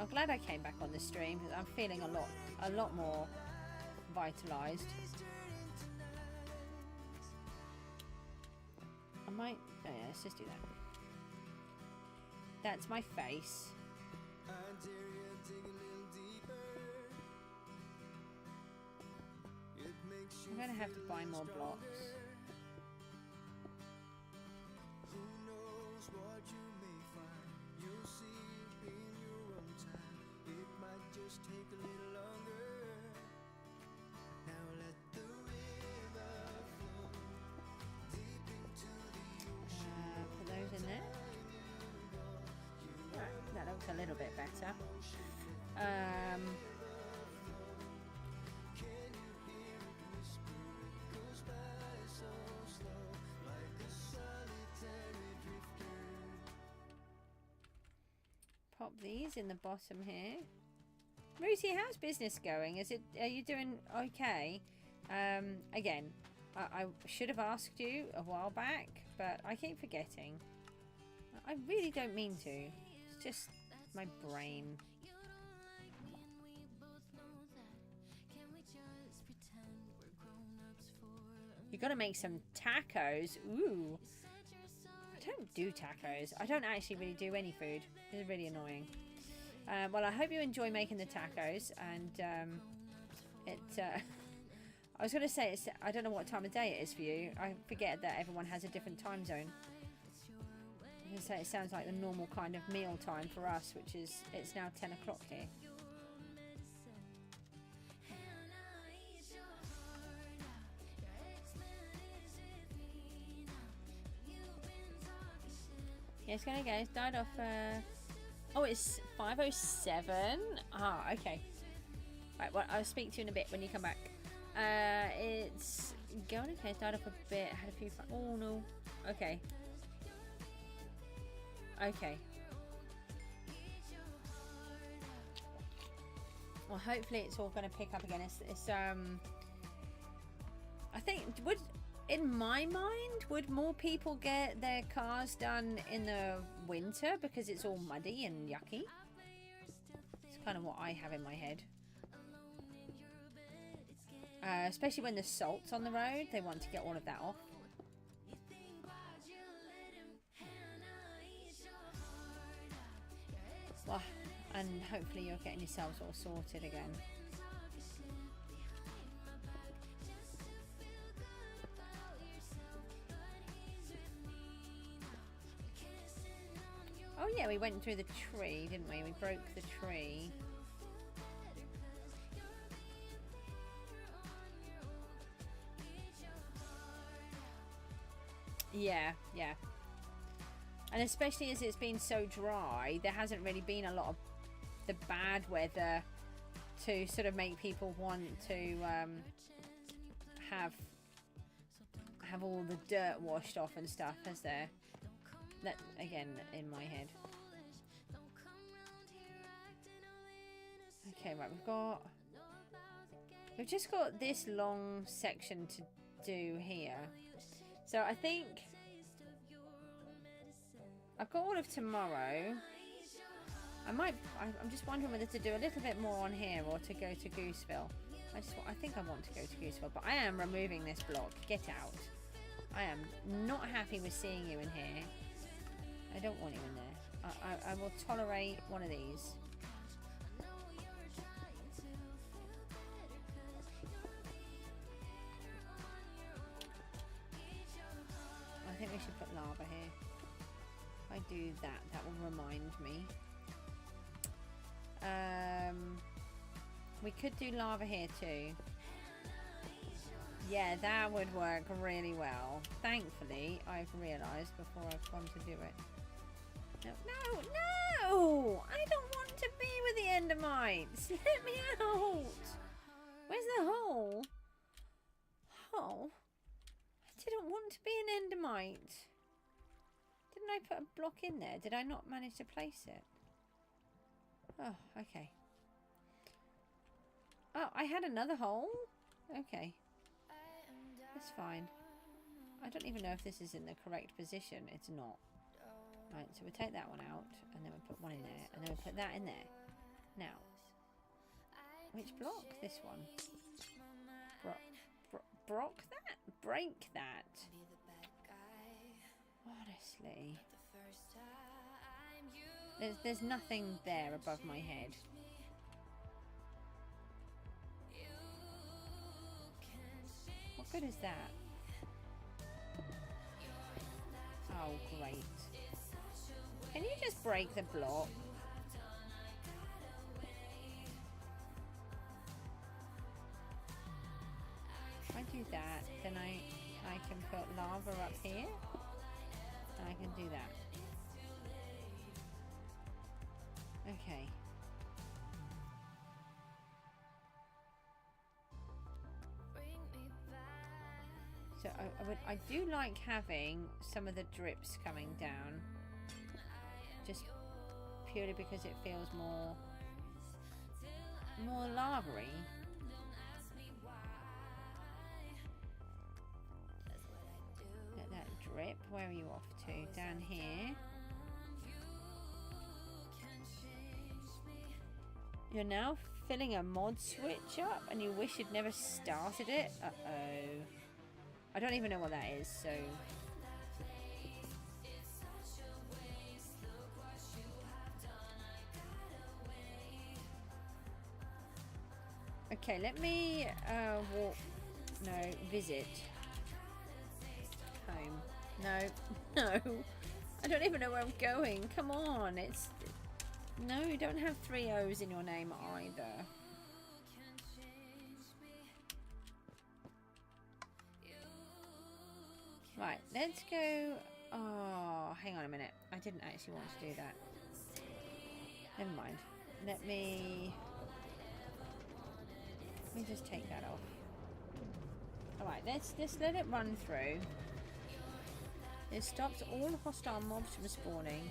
[SPEAKER 1] I'm glad I came back on the stream because I'm feeling a lot more vitalized. I might. Oh yeah, let's just do that. That's my face. I'm gonna have to buy more blocks. Put those in there. Right, that looks a little bit better. Pop these in the bottom here. Ruthie, how's business going? Are you doing okay? Again, I should have asked you a while back, but I keep forgetting. I really don't mean to. It's just my brain. You gotta make some tacos. Ooh. I don't do tacos. I don't actually really do any food. It's really annoying. Well, I hope you enjoy making the tacos, and I was going to say, I don't know what time of day it is for you. I forget that everyone has a different time zone. I was going to say it sounds like the normal kind of meal time for us, which is, it's now 10 o'clock here. Yeah, it's going to go. It's died off. Oh, it's 5:07. Ah, okay. Right, well, I'll speak to you in a bit when you come back. It's going okay. It's died off a bit. Had a few. Oh no. Okay. Okay. Well, hopefully it's all going to pick up again. It's I think in my mind, would more people get their cars done in the winter because it's all muddy and yucky? It's kind of what I have in my head. Especially when the salt's on the road, they want to get all of that off. Well, and hopefully you're getting yourselves all sorted again. Oh yeah, we went through the tree, didn't we? We broke the tree. Yeah, yeah. And especially as it's been so dry, there hasn't really been a lot of the bad weather to sort of make people want to have all the dirt washed off and stuff, has there? That again in my head. Okay, right, we've just got this long section to do here. So I think I've got all of tomorrow. I'm just wondering whether to do a little bit more on here or to go to Gooseville. I think I want to go to Gooseville, but I am removing this block. Get out. I am not happy with seeing you in here. I don't want you in there. I will tolerate one of these. I think we should put lava here. If I do that, that will remind me. We could do lava here too. Yeah, that would work really well. Thankfully, I've realised before I've gone to do it. No, no! I don't want to be with the Endermites! Let me out! Where's the hole? Oh, I didn't want to be an Endermite. Didn't I put a block in there? Did I not manage to place it? Oh, okay. Oh, I had another hole? Okay. That's fine. I don't even know if this is in the correct position. It's not. Right, so we'll take that one out, and then we'll put one in there, and then we'll put that in there. Now, which block? This one. Brock that? Break that. Honestly. There's nothing there above my head. What good is that? Oh, great. Can you just break the block? If I do that, then I can put lava up here. And I can do that. Okay. So I do like having some of the drips coming down, just purely because it feels more lava-y. Let that drip. Where are you off to? Down here. You're now filling a mod switch up and you wish you'd never started it? Uh-oh. I don't even know what that is, so... Okay, let me walk... No, visit. Home. No. No. I don't even know where I'm going. Come on, it's... No, you don't have 3 O's in your name either. Right, let's go... Oh, hang on a minute. I didn't actually want to do that. Never mind. Let me just take that off. Alright, let's let it run through. It stops all hostile mobs from spawning.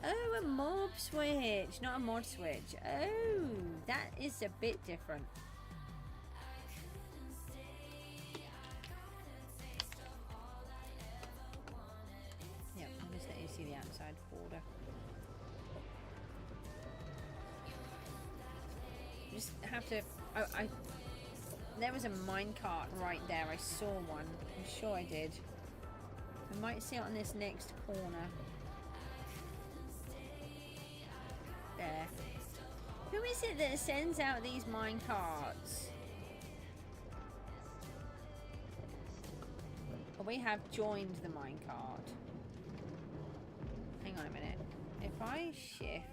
[SPEAKER 1] Oh, a mob switch, not a mod switch. Oh, that is a bit different. Yeah, I'll just let you see the outside border. You just have to... Oh, there was a minecart right there. I saw one. I'm sure I did. I might see it on this next corner. There. Who is it that sends out these minecarts? Oh, we have joined the minecart. Hang on a minute. If I shift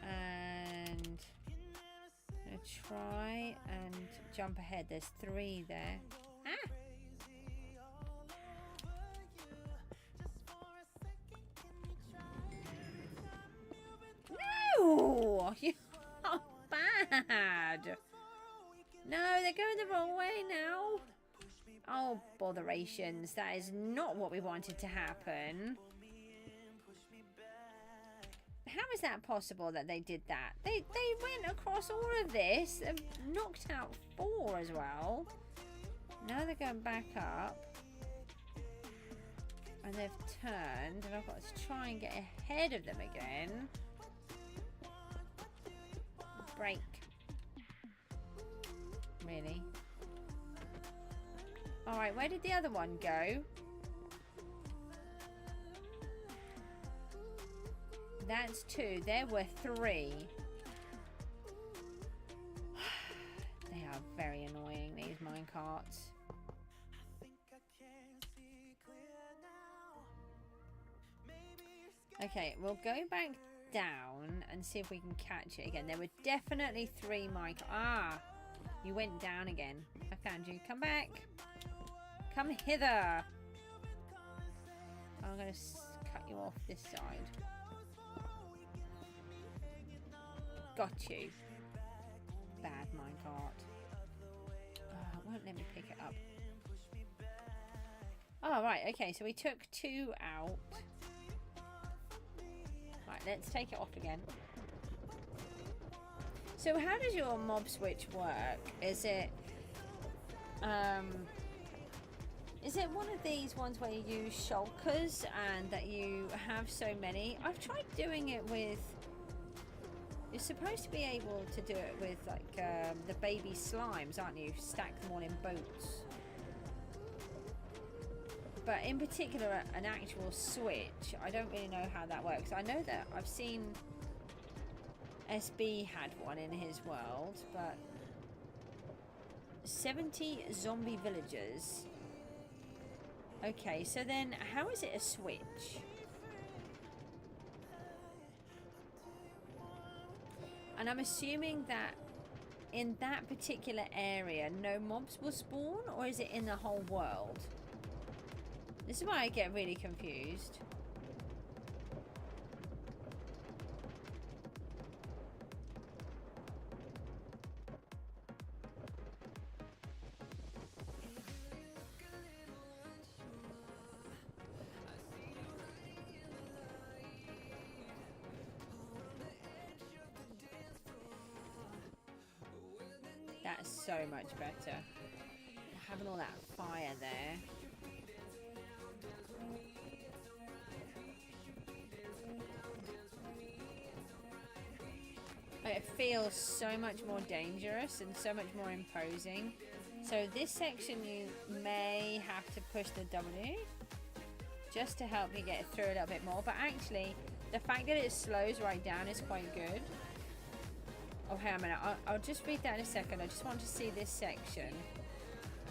[SPEAKER 1] and I'm gonna try and jump ahead. There's 3 there. Ah! No! You're bad. No, they're going the wrong way now. Oh, botherations. That is not what we wanted to happen. How is that possible that they did that? They went across all of this and knocked out 4 as well. Now they're going back up. And they've turned. And I've got to try and get ahead of them again. Break. Really? Alright, where did the other one go? That's 2. There were 3. They are very annoying, these minecarts. Okay, we'll go back down and see if we can catch it again. There were definitely 3 minecarts. Ah! You went down again. I found you. Come back. Come hither. I'm going to cut you off this side. Got you. Bad minecart. Oh, it won't let me pick it up. Oh, right. Okay, so we took 2 out. Right, let's take it off again. So how does your mob switch work? Is it one of these ones where you use shulkers and that you have so many? I've tried doing it with... You're supposed to be able to do it with like the baby slimes, aren't you? Stack them all in boats. But in particular, an actual switch, I don't really know how that works. I know that I've seen SB had one in his world, but 70 zombie villagers. Okay, so then how is it a switch? And I'm assuming that in that particular area, no mobs will spawn, or is it in the whole world? This is why I get really confused. That's so much better. Having all that fire there. It feels so much more dangerous and so much more imposing. So this section you may have to push the W just to help you get through a little bit more. But actually, the fact that it slows right down is quite good. Oh, hang on a minute. I'll just read that in a second. I just want to see this section.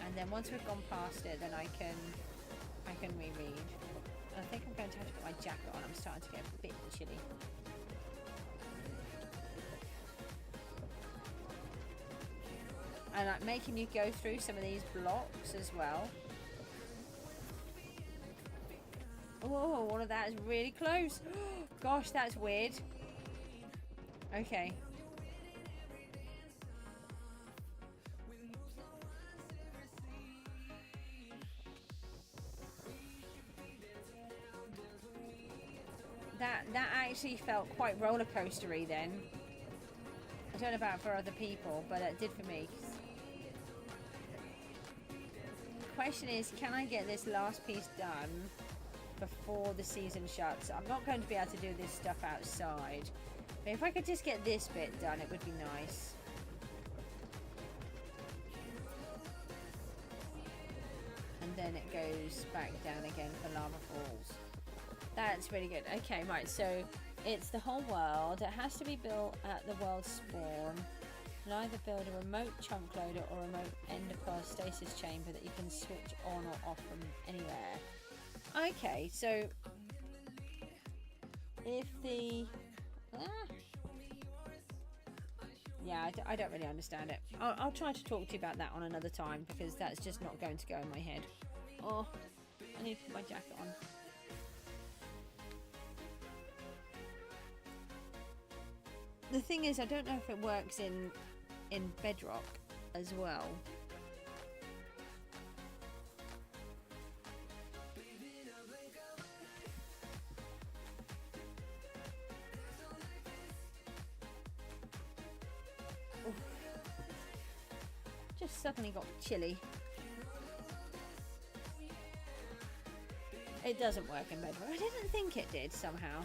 [SPEAKER 1] And then once we've gone past it, then I can reread. I think I'm going to have to put my jacket on. I'm starting to get a bit chilly. And like making you go through some of these blocks as well. Oh, all of that is really close. Gosh, that's weird. Okay. that actually felt quite roller coastery then. I don't know about for other people, but it did for me. The question is, can I get this last piece done before the season shuts? I'm not going to be able to do this stuff outside, but if I could just get this bit done, it would be nice. And then it goes back down again for lava falls. That's really good. Okay, right, so it's the whole world. It has to be built at the world spawn. You can either build a remote chunk loader or a remote endocar stasis chamber that you can switch on or off from anywhere. Okay, so if the... yeah, I don't really understand it. I'll try to talk to you about that on another time, because that's just not going to go in my head. Oh, I need to put my jacket on. The thing is, I don't know if it works in Bedrock as well. Oof. Just suddenly got chilly. It doesn't work in Bedrock. I didn't think it did somehow.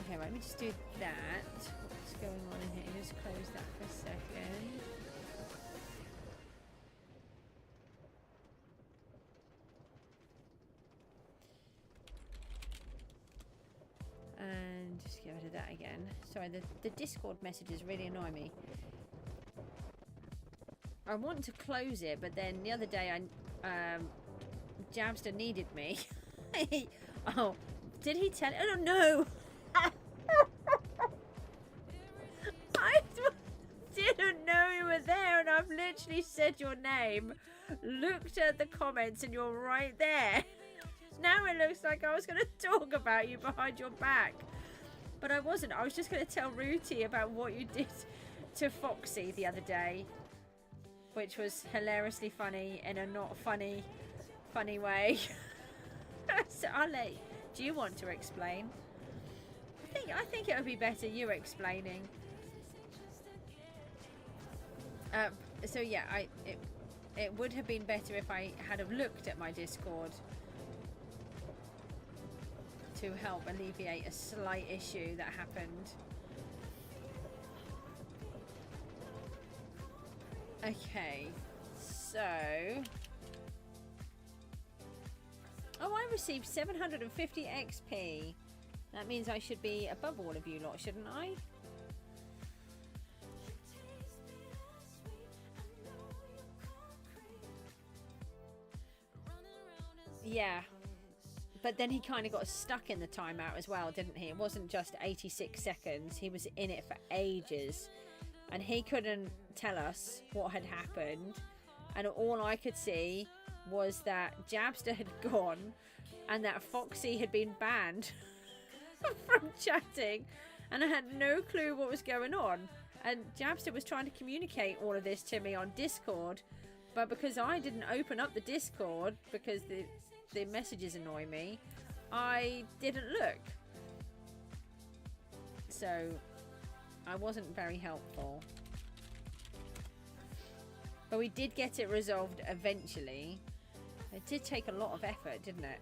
[SPEAKER 1] Okay, right, let me just do that. What's going on in here? Just close that for a second. And just get rid of that again. Sorry, the Discord messages really annoy me. I want to close it, but then the other day Jabster needed me. Oh, did he tell? Oh no! I didn't know you were there, and I've literally said your name, looked at the comments, and you're right there. Now it looks like I was going to talk about you behind your back, but I wasn't. I was just going to tell Ruti about what you did to Foxy the other day, which was hilariously funny in a not funny way. So I'll let. Do you want to explain? I think it would be better you explaining. So yeah, it would have been better if I had have looked at my Discord to help alleviate a slight issue that happened. Okay, so... oh, I received 750 XP. That means I should be above all of you lot, shouldn't I? Yeah. But then he kind of got stuck in the timeout as well, didn't he? It wasn't just 86 seconds. He was in it for ages. And he couldn't tell us what had happened. And all I could see was that Jabster had gone and that Foxy had been banned from chatting. And I had no clue what was going on. And Jabster was trying to communicate all of this to me on Discord. But because I didn't open up the Discord, because the messages annoy me, I didn't look. So I wasn't very helpful. But we did get it resolved eventually. It did take a lot of effort, didn't it?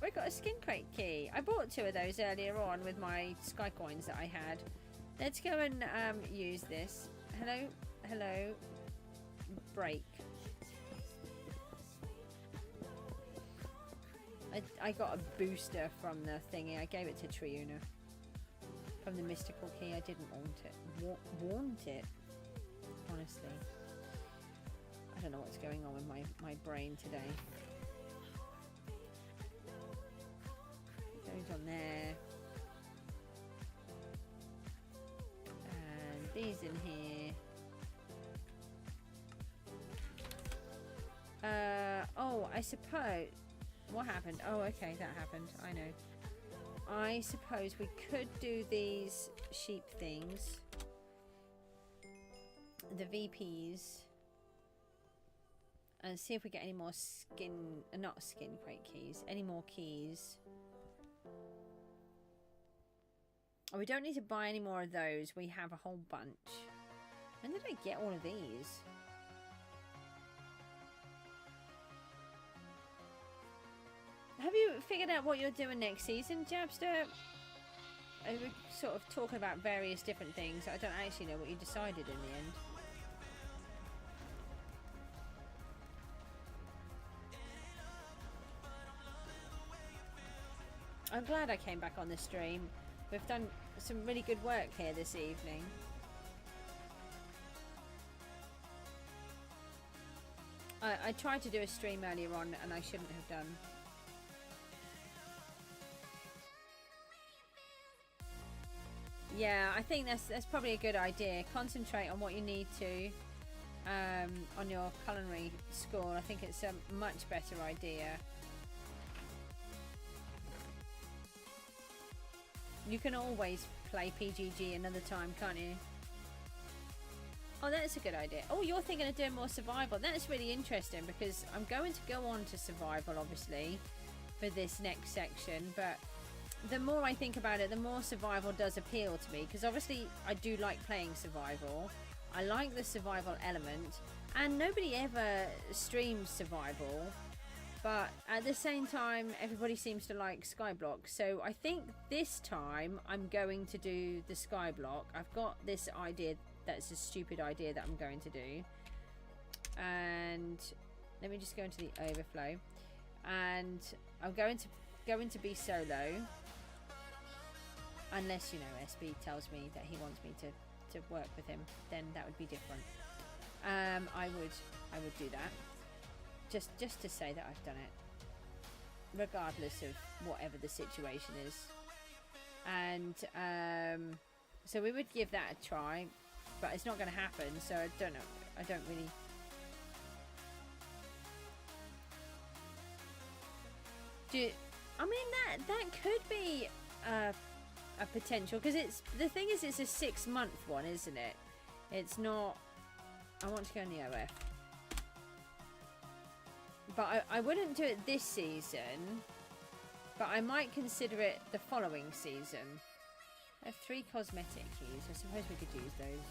[SPEAKER 1] We got a skin crate key. I bought 2 of those earlier on with my sky coins that I had. Let's go and use this. Hello, hello. Break. I got a booster from the thingy. I gave it to Triuna. From the mystical key. I didn't want it. Want it? Honestly. I don't know what's going on with my brain today. Those on there. And these in here. Oh, I suppose... what happened? Oh, okay, that happened. I know. I suppose we could do these sheep things. the VPs and see if we get any more not skin crate keys, any more keys. Oh, we don't need to buy any more of those. We have a whole bunch. When did I get all of these? Have you figured out what you're doing next season, Jabster? We're sort of talking about various different things. I don't actually know what you decided in the end. I'm glad I came back on the stream. We've done some really good work here this evening. I tried to do a stream earlier on and I shouldn't have done. Yeah, I think that's probably a good idea. Concentrate on what you need to on your culinary score. I think it's a much better idea. You can always play PGG another time, can't you? Oh, that's a good idea. Oh, you're thinking of doing more survival. That's really interesting because I'm going to go on to survival, obviously, for this next section. But the more I think about it, the more survival does appeal to me. Because obviously, I do like playing survival. I like the survival element. And nobody ever streams survival. But at the same time, everybody seems to like Skyblock. So I think this time I'm going to do the Skyblock. I've got this idea. That's a stupid idea that I'm going to do. And let me just go into the overflow. And I'm going to be solo. Unless, you know, SB tells me that he wants me to work with him. Then that would be different. I would do that. Just to say that I've done it. Regardless of whatever the situation is. And so we would give that a try. But it's not going to happen, so I don't know. I don't really... I mean, that could be a potential. Because the thing is, it's a 6-month one, isn't it? It's not... I want to go in the OF. But I wouldn't do it this season. But I might consider it the following season. I have 3 cosmetic keys. I suppose we could use those.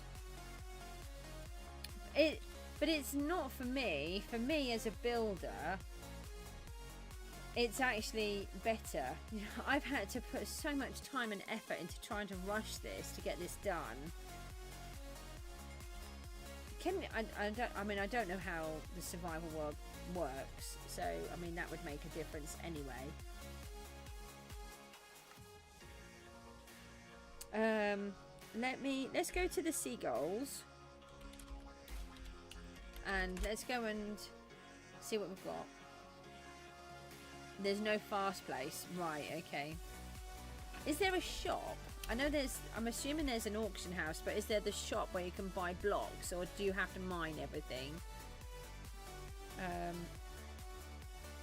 [SPEAKER 1] But it's not for me. For me as a builder, it's actually better. You know, I've had to put so much time and effort into trying to rush this to get this done. I don't know how the survival world works, so I mean that would make a difference anyway. Let's go to the seagulls and let's go and see what we've got. There's no fast place, right? Okay. Is there a shop? I know I'm assuming there's an auction house, but is there the shop where you can buy blocks, or do you have to mine everything?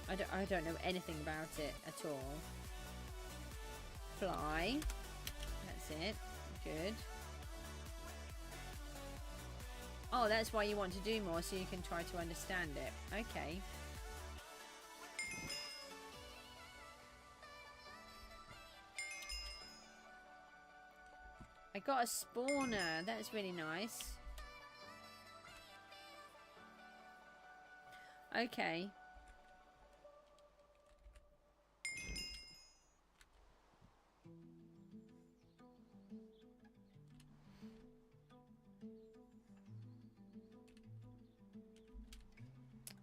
[SPEAKER 1] I don't know anything about it at all. Fly. That's it. Good. Oh, that's why you want to do more, so you can try to understand it. Okay. I got a spawner. That's really nice. Okay.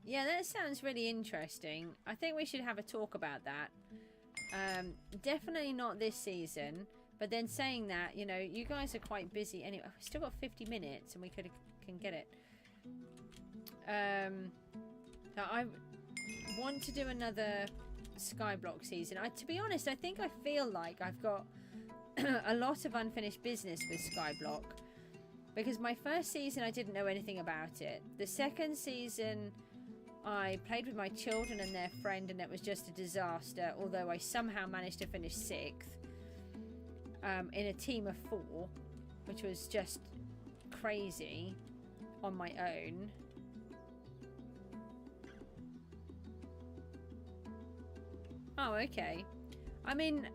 [SPEAKER 1] Yeah, that sounds really interesting. I think we should have a talk about that. Definitely not this season. But then saying that, you know, you guys are quite busy anyway. We've still got 50 minutes and we can get it. Now I want to do another Skyblock season. To be honest, I think I feel like I've got a lot of unfinished business with Skyblock. Because my first season, I didn't know anything about it. The second season, I played with my children and their friend and it was just a disaster. Although I somehow managed to finish 6th. In a team of 4, which was just crazy. on my own. Oh, okay. I mean,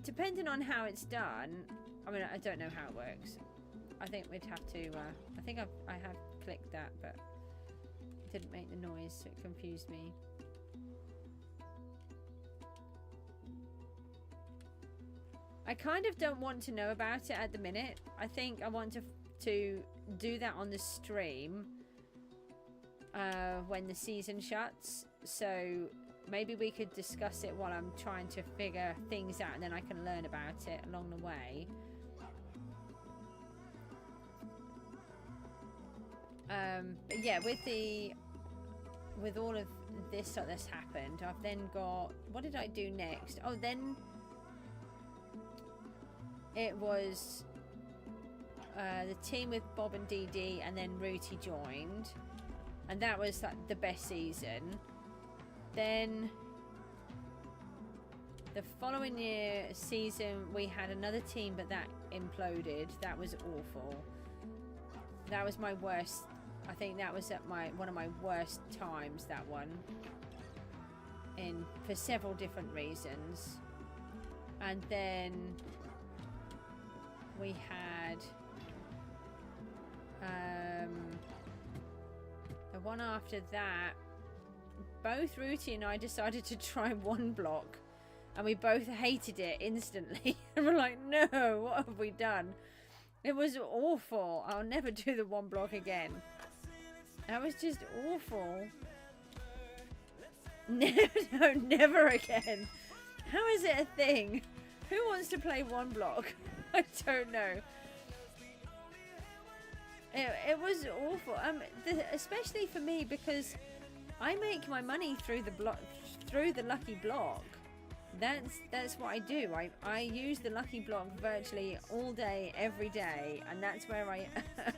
[SPEAKER 1] depending on how it's done, I mean, I don't know how it works. I think we'd have to, I think I have clicked that, but it didn't make the noise, so it confused me. I kind of don't want to know about it at the minute. I think I want to do that on the stream when the season shuts. So maybe we could discuss it while I'm trying to figure things out, and then I can learn about it along the way. But yeah, with all of this that's happened, I've then got, what did I do next? Oh, then it was the team with Bob and Dee Dee, and then Rooty joined, and that was like the best season. Then the following year season we had another team, but that imploded. That was awful. That was my worst. I think that was at one of my worst times, that one, for several different reasons. And then we had the one after that. Both Rooty and I decided to try one block, and we both hated it instantly. And we're like, no, what have we done? It was awful. I'll never do the one block again. That was just awful. No, never again. How is it a thing? Who wants to play one block? I don't know. It was awful. Especially for me, because I make my money through the lucky block. That's what I do. I use the lucky block virtually all day, every day, and that's where I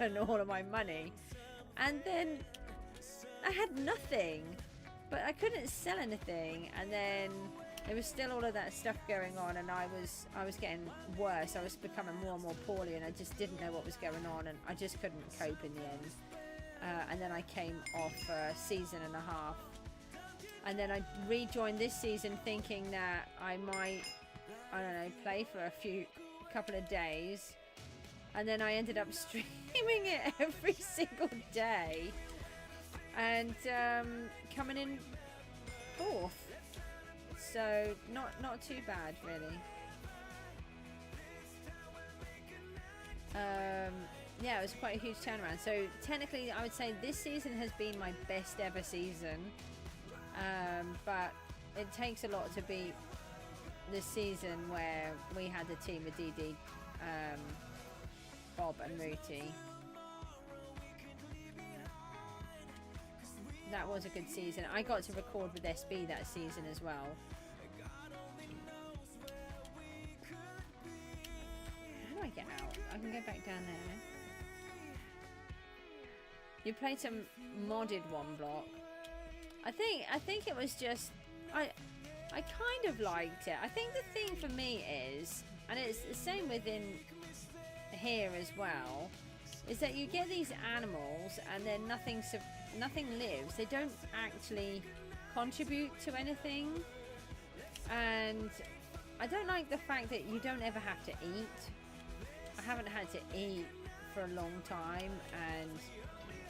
[SPEAKER 1] earn all of my money. And then I had nothing, but I couldn't sell anything, and then there was still all of that stuff going on, and I was getting worse. I was becoming more and more poorly, and I just didn't know what was going on, and I just couldn't cope in the end. And then I came off a season and a half, and then I rejoined this season thinking that I might, I don't know, play for a couple of days, and then I ended up streaming it every single day and coming in 4th. So not too bad, really. Yeah, it was quite a huge turnaround. So technically I would say this season has been my best ever season, but it takes a lot to beat the season where we had the team with Dee Dee, Bob and Rooty. That was a good season. I got to record with SB that season as well. How do I get out? I can go back down there. You played some modded one block. I think it was just I kind of liked it. I think the thing for me is, and it's the same within here as well, is that you get these animals and then nothing lives. They don't actually contribute to anything, and I don't like the fact that you don't ever have to eat. I haven't had to eat for a long time, and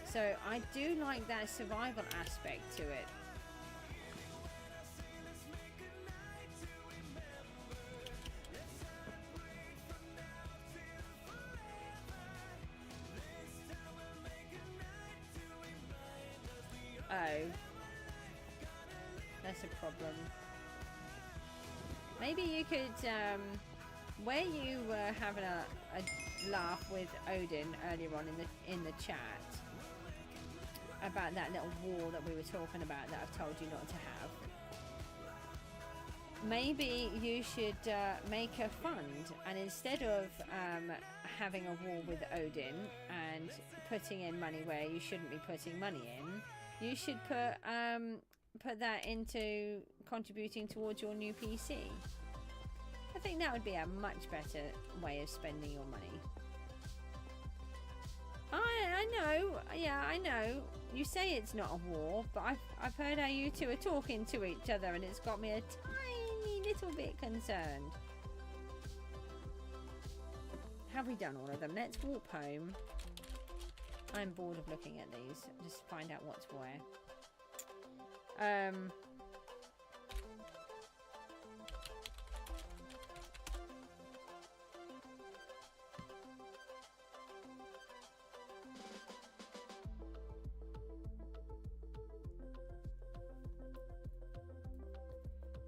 [SPEAKER 1] so I do like that survival aspect to it. Oh, that's a problem. Maybe you could, where you were having a laugh with Odin earlier on in the chat about that little wall that we were talking about that I've told you not to have. Maybe you should make a fund, and instead of having a wall with Odin and putting in money where you shouldn't be putting money in, you should put that into contributing towards your new PC. I think that would be a much better way of spending your money. I know. Yeah, I know. You say it's not a war, but I've heard how you two are talking to each other, and it's got me a tiny little bit concerned. Have we done all of them? Let's walk home. I'm bored of looking at these. Just find out what's where.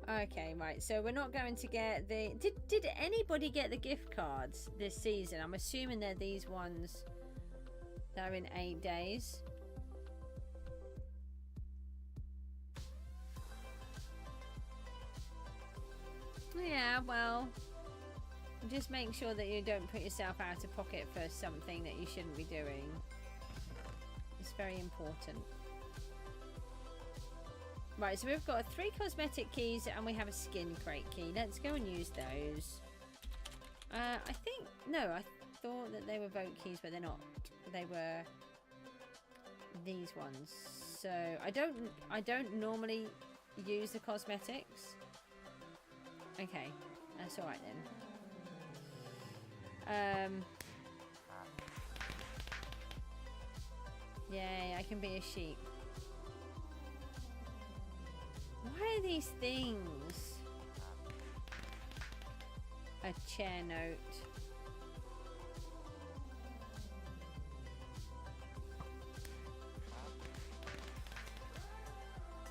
[SPEAKER 1] Okay, right. So we're not going to get the... Did anybody get the gift cards this season? I'm assuming they're these ones that are in 8 days. Yeah, well, just make sure that you don't put yourself out of pocket for something that you shouldn't be doing. It's very important. Right, so we've got 3 cosmetic keys and we have a skin crate key. Let's go and use those. I think... No, I thought that they were vote keys, but they're not. They were these ones. So I don't normally use the cosmetics. Okay, that's alright then. Yay, I can be a sheep. Why are these things? A chair note.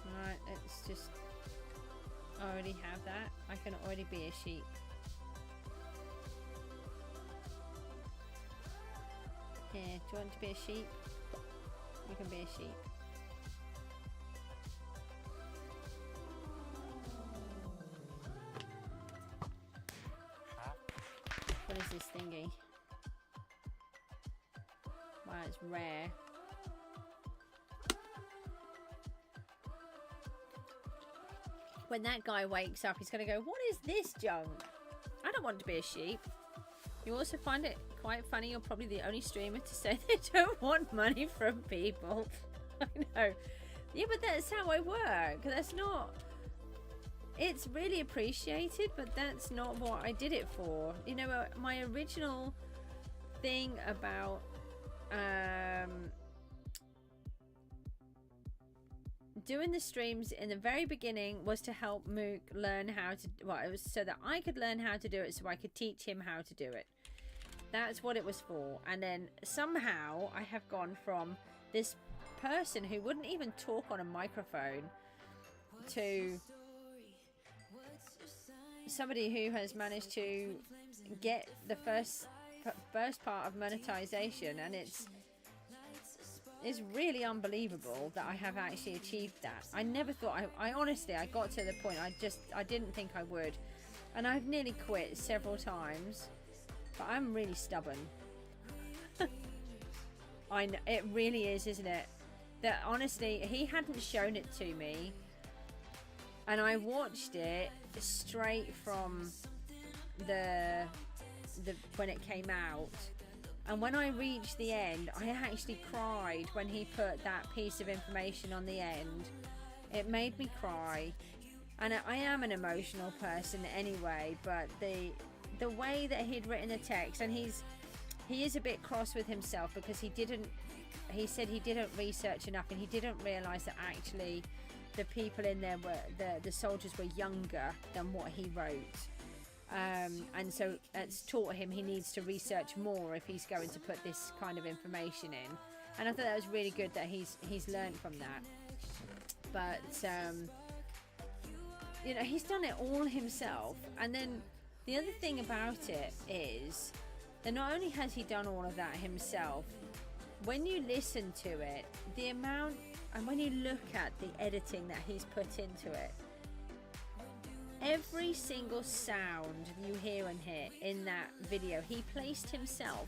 [SPEAKER 1] Alright, let's just already have that. I can already be a sheep. Here, do you want to be a sheep? You can be a sheep. What is this thingy? Wow, it's rare. When that guy wakes up, he's going to go, what is this junk? I don't want to be a sheep. You also find it quite funny. You're probably the only streamer to say they don't want money from people. I know. Yeah, but that's how I work. That's not... It's really appreciated, but that's not what I did it for. You know, my original thing about... doing the streams in the very beginning was to help Mook learn how to... Well, it was so that I could learn how to do it, so I could teach him how to do it. That's what it was for. And then somehow I have gone from this person who wouldn't even talk on a microphone to somebody who has managed to get the first part of monetization, and it's really unbelievable that I have actually achieved that. I never thought, I honestly, I got to the point, I didn't think I would. And I've nearly quit several times, but I'm really stubborn. I know, it really is, isn't it? That honestly, he hadn't shown it to me, and I watched it straight from the when it came out. And when I reached the end, I actually cried when he put that piece of information on the end. It made me cry. And I am an emotional person anyway, but the way that he'd written the text, and he is a bit cross with himself because he said he didn't research enough, and he didn't realise that actually the people in there were, the soldiers were younger than what he wrote. And so it's taught him he needs to research more if he's going to put this kind of information in. And I thought that was really good that he's learned from that. But you know, he's done it all himself. And then the other thing about it is that not only has he done all of that himself, when you listen to it, the amount, and when you look at the editing that he's put into it, every single sound you hear in that video, he placed himself.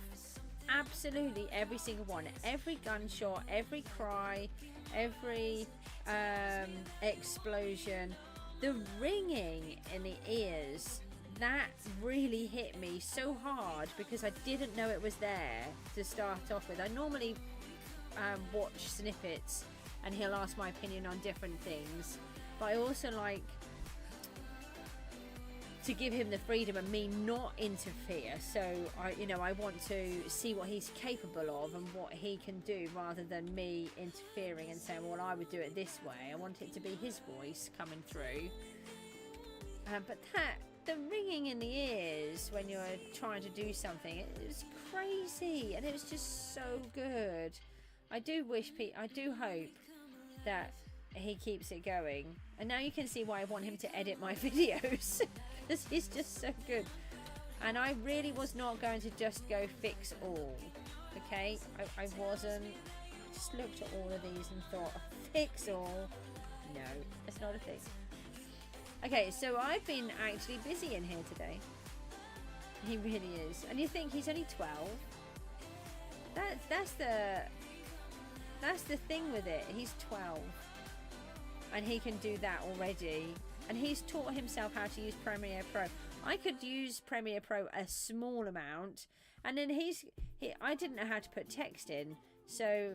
[SPEAKER 1] Absolutely every single one. Every gunshot, every cry, every explosion, the ringing in the ears, that really hit me so hard because I didn't know it was there to start off with. I normally watch snippets and he'll ask my opinion on different things, but I also like to give him the freedom and me not interfere. So I want to see what he's capable of and what he can do, rather than me interfering and saying, well, I would do it this way. I want it to be his voice coming through. But the ringing in the ears when you're trying to do something, it was crazy, and it was just so good. I do hope that he keeps it going, and now you can see why I want him to edit my videos, because he's just so good. And I really was not going to just go fix all, okay? I wasn't. I just looked at all of these and thought, fix all? No, it's not a thing. Okay, so I've been actually busy in here today. He really is. And you think he's only 12? That's the thing with it. He's 12. And he can do that already. And he's taught himself how to use Premiere Pro. I could use Premiere Pro a small amount. And then I didn't know how to put text in. So,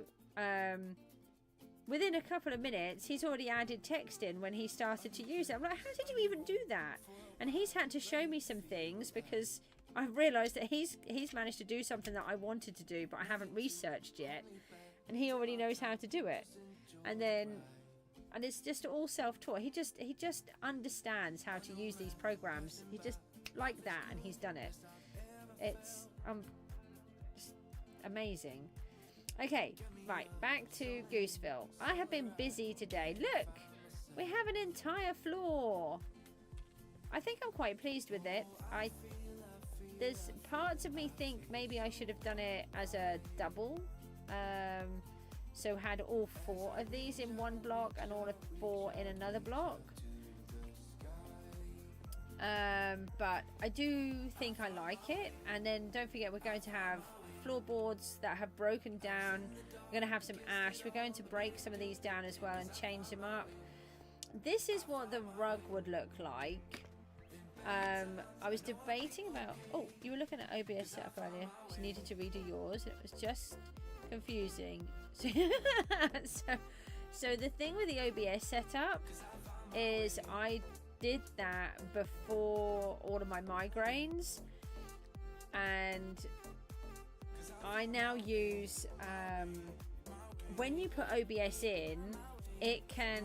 [SPEAKER 1] within a couple of minutes, he's already added text in when he started to use it. I'm like, how did you even do that? And he's had to show me some things, because I've realised that he's managed to do something that I wanted to do, but I haven't researched yet. And he already knows how to do it. And it's just all self-taught. He just understands how to use these programs. He just like that, and he's done it. It's just amazing. Okay, right, back to Gooseville. I have been busy today. Look, we have an entire floor. I think I'm quite pleased with it. There's parts of me think maybe I should have done it as a double. So had all 4 of these in one block and all of 4 in another block. But I do think I like it. And then don't forget, we're going to have floorboards that have broken down. We're going to have some ash. We're going to break some of these down as well and change them up. This is what the rug would look like. I was debating about... Oh, you were looking at OBS setup earlier. You needed to redo yours. It was just confusing. So the thing with the OBS setup is I did that before all of my migraines, and I now use when you put OBS in, it can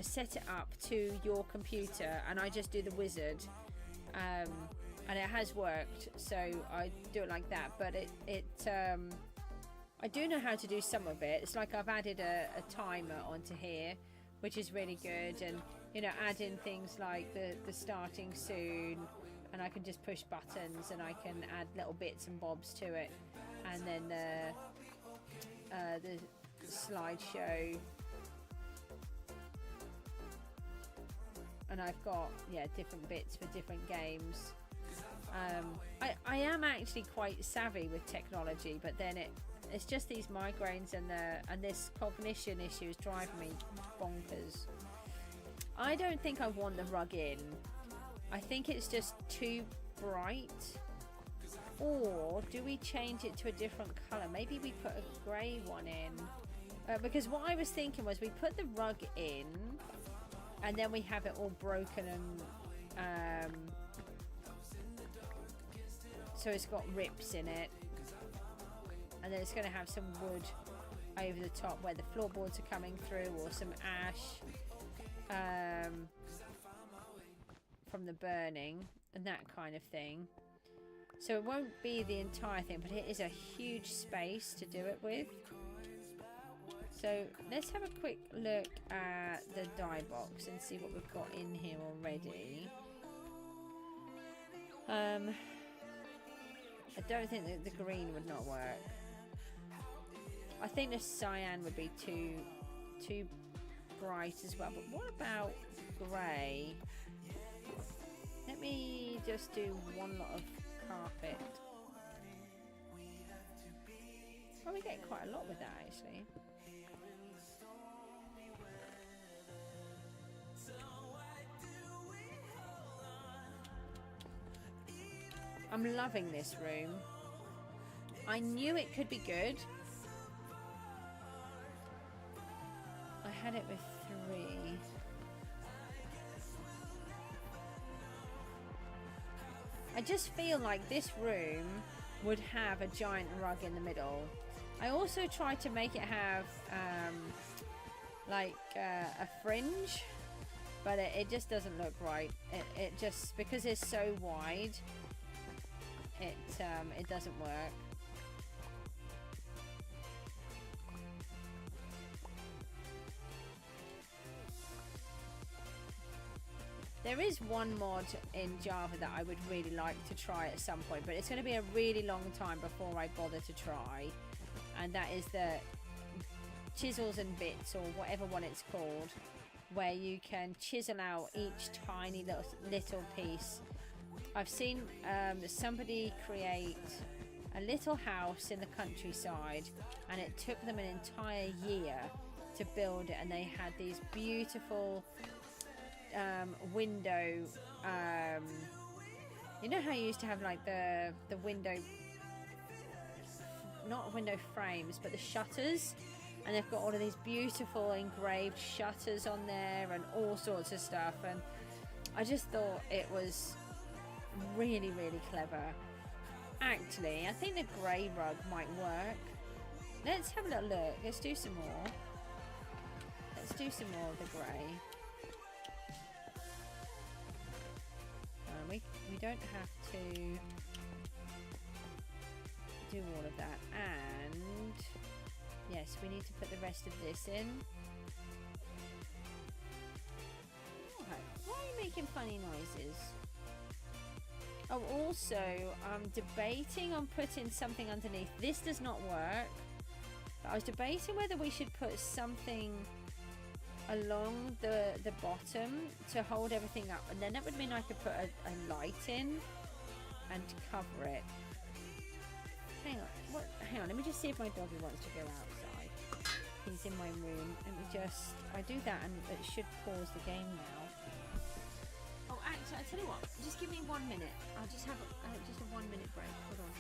[SPEAKER 1] set it up to your computer, and I just do the wizard, and it has worked, so I do it like that. But I do know how to do some of it. It's like I've added a timer onto here, which is really good, and add in things like the starting soon, and I can just push buttons and I can add little bits and bobs to it, and then the slideshow, and I've got different bits for different games. I am actually quite savvy with technology, but then it's just these migraines and this cognition issue is driving me bonkers. I don't think I want the rug in. I think it's just too bright. Or do we change it to a different colour? Maybe we put a grey one in. Because what I was thinking was we put the rug in and then we have it all broken and so it's got rips in it. And then it's going to have some wood over the top where the floorboards are coming through, or some ash from the burning and that kind of thing. So it won't be the entire thing, but it is a huge space to do it with. So let's have a quick look at the dye box and see what we've got in here already. I don't think that the green would not work. I think the cyan would be too bright as well. But what about grey? Let me just do one lot of carpet. Oh, we get quite a lot with that actually. I'm loving this room. I knew it could be good. I had it with 3. I just feel like this room would have a giant rug in the middle. I also tried to make it have like a fringe, but it just doesn't look right. It just, because it's so wide, it doesn't work. There is one mod in Java that I would really like to try at some point, but it's going to be a really long time before I bother to try, and that is the chisels and bits, or whatever one it's called, where you can chisel out each tiny little piece. I've seen somebody create a little house in the countryside, and it took them an entire year to build it, and they had these beautiful window, you know how you used to have like the window, not window frames, but the shutters, and they've got all of these beautiful engraved shutters on there and all sorts of stuff, and I just thought it was really, really clever. Actually, I think the grey rug might work. Let's have a little look. Let's do some more. Let's do some more of the grey. We don't have to do all of that, and yes, we need to put the rest of this in. Okay, why are you making funny noises? Oh, also, I'm debating on putting something underneath. This does not work, but I was debating whether we should put something along the bottom to hold everything up, and then that would mean I could put a light in and cover it. Hang on, let me just see if my doggy wants to go outside. He's in my room. Let me just, I do that and it should pause the game now. Oh, actually, I tell you what, just give me 1 minute. I'll just have just a 1 minute break. Hold on.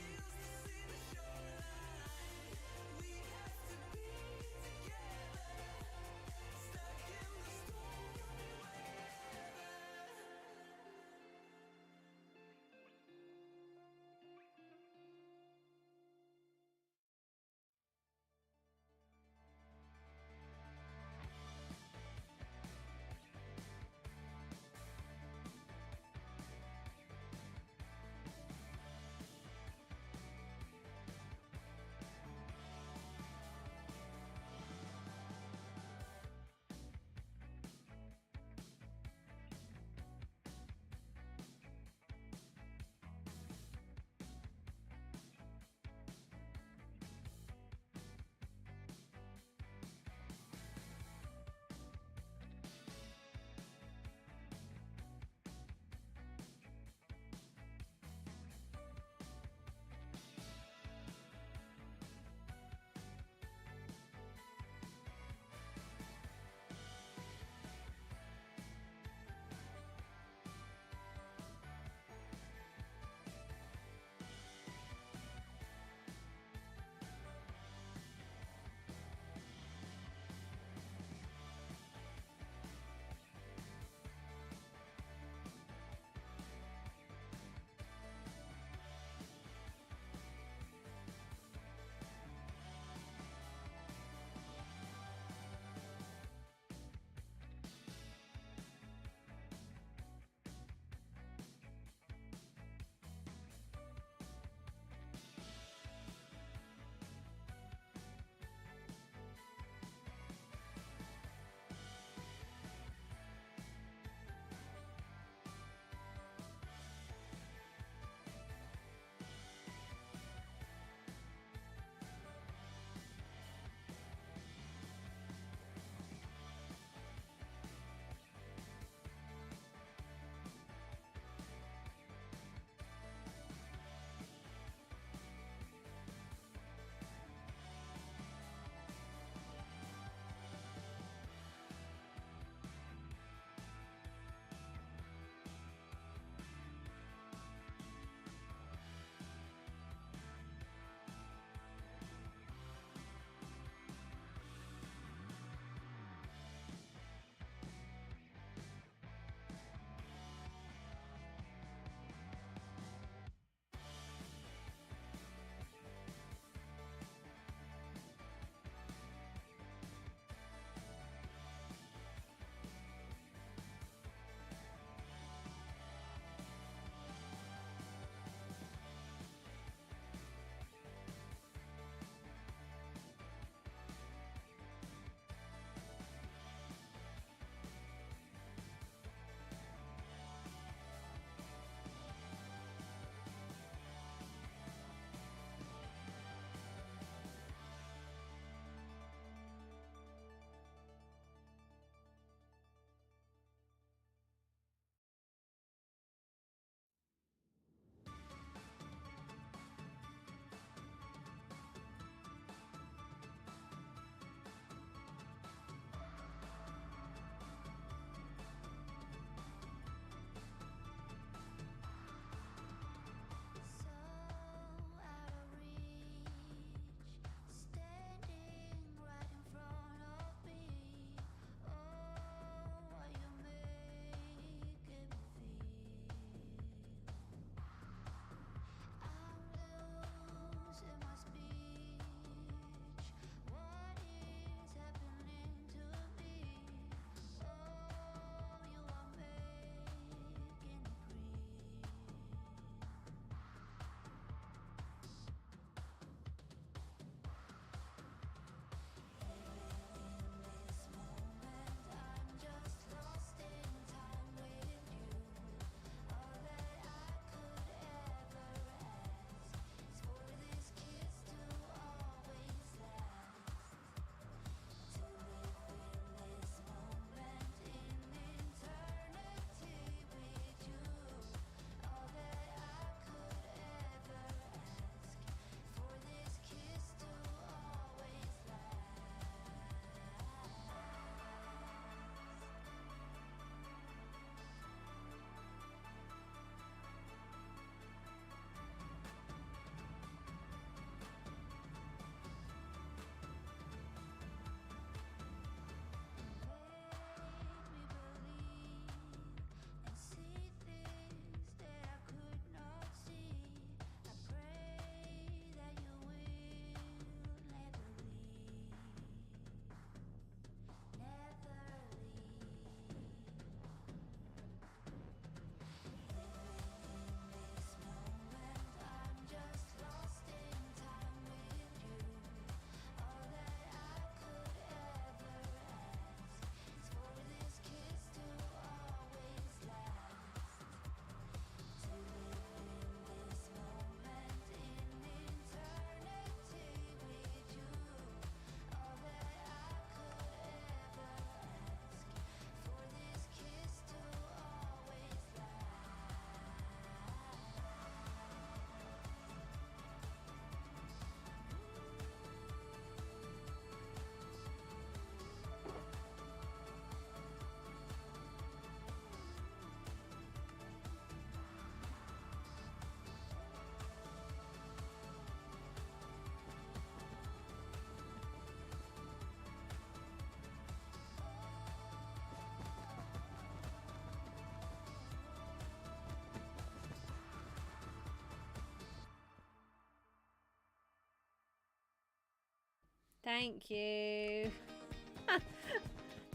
[SPEAKER 1] Thank you.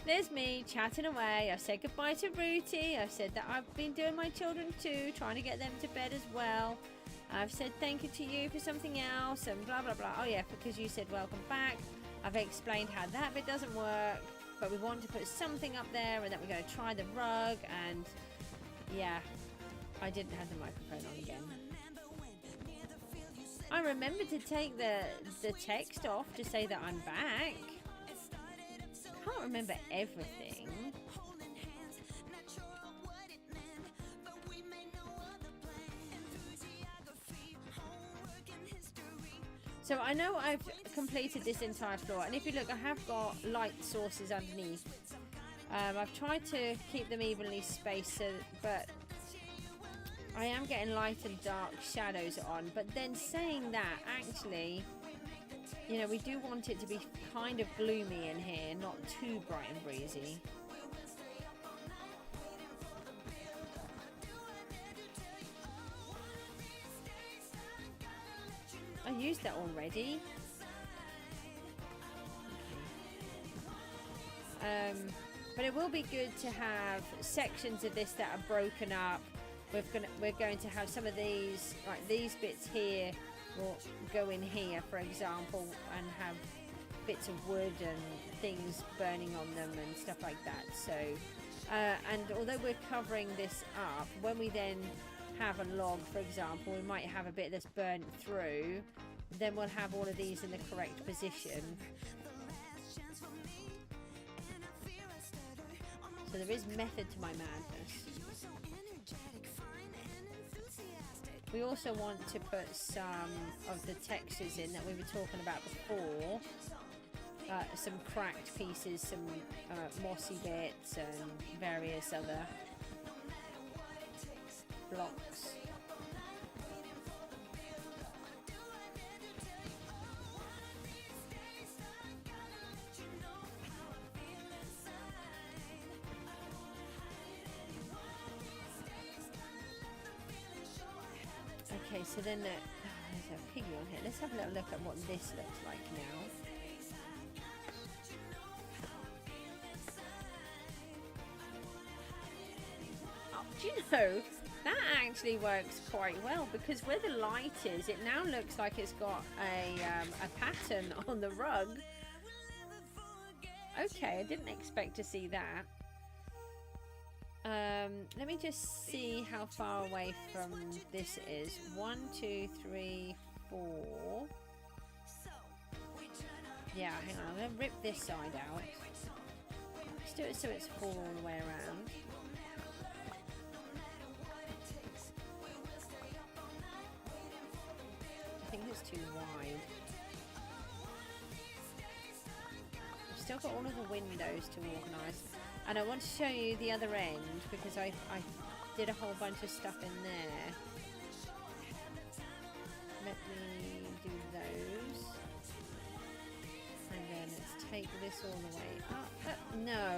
[SPEAKER 1] There's me chatting away. I've said goodbye to Rooty. I've said that I've been doing my children too, trying to get them to bed as well. I've said thank you to you for something else and blah blah blah. Oh yeah, because you said welcome back. I've explained how that bit doesn't work, but we want to put something up there and that we're going to try the rug. And yeah, I didn't have the microphone on again. I remembered to take the text off to say that I'm back. Can't remember everything. So I know I've completed this entire floor, and if you look, I have got light sources underneath. I've tried to keep them evenly spaced, but I am getting light and dark shadows on. But then saying that, actually, you know, we do want it to be kind of gloomy in here, not too bright and breezy. I used that already. Okay. But it will be good to have sections of this that are broken up. We're going to have some of these, like these bits here will go in here, for example, and have bits of wood and things burning on them and stuff like that. So, and although we're covering this up, when we then have a log, for example, we might have a bit that's burnt through, then we'll have all of these in the correct position. So there is method to my madness. We also want to put some of the textures in that we were talking about before. Some cracked pieces, some mossy bits and various other blocks. Okay, so then there's a piggy on here. Let's have a little look at what this looks like now. Oh, do you know, that actually works quite well, because where the light is, it now looks like it's got a pattern on the rug. Okay, I didn't expect to see that. Let me just see how far away from this it is. 1, 2, 3, 4. Yeah, hang on. I'm going to rip this side out. Let's do it so it's full all the way around. I think it's too wide. I've still got all of the windows to organise. And I want to show you the other end, because I did a whole bunch of stuff in there. Let me do those. And then let's take this all the way up. No.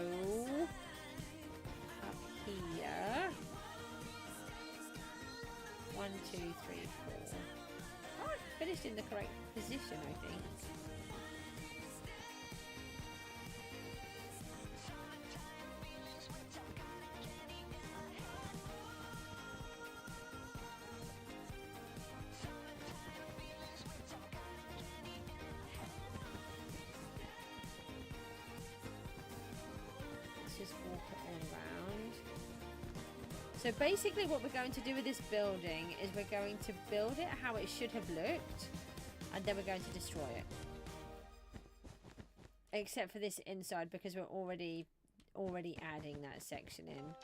[SPEAKER 1] Up here. 1, 2, 3, 4. Oh, I finished in the correct position, I think. Just walk it all around. So basically what we're going to do with this building is we're going to build it how it should have looked, and then we're going to destroy it. Except for this inside, because we're already adding that section in.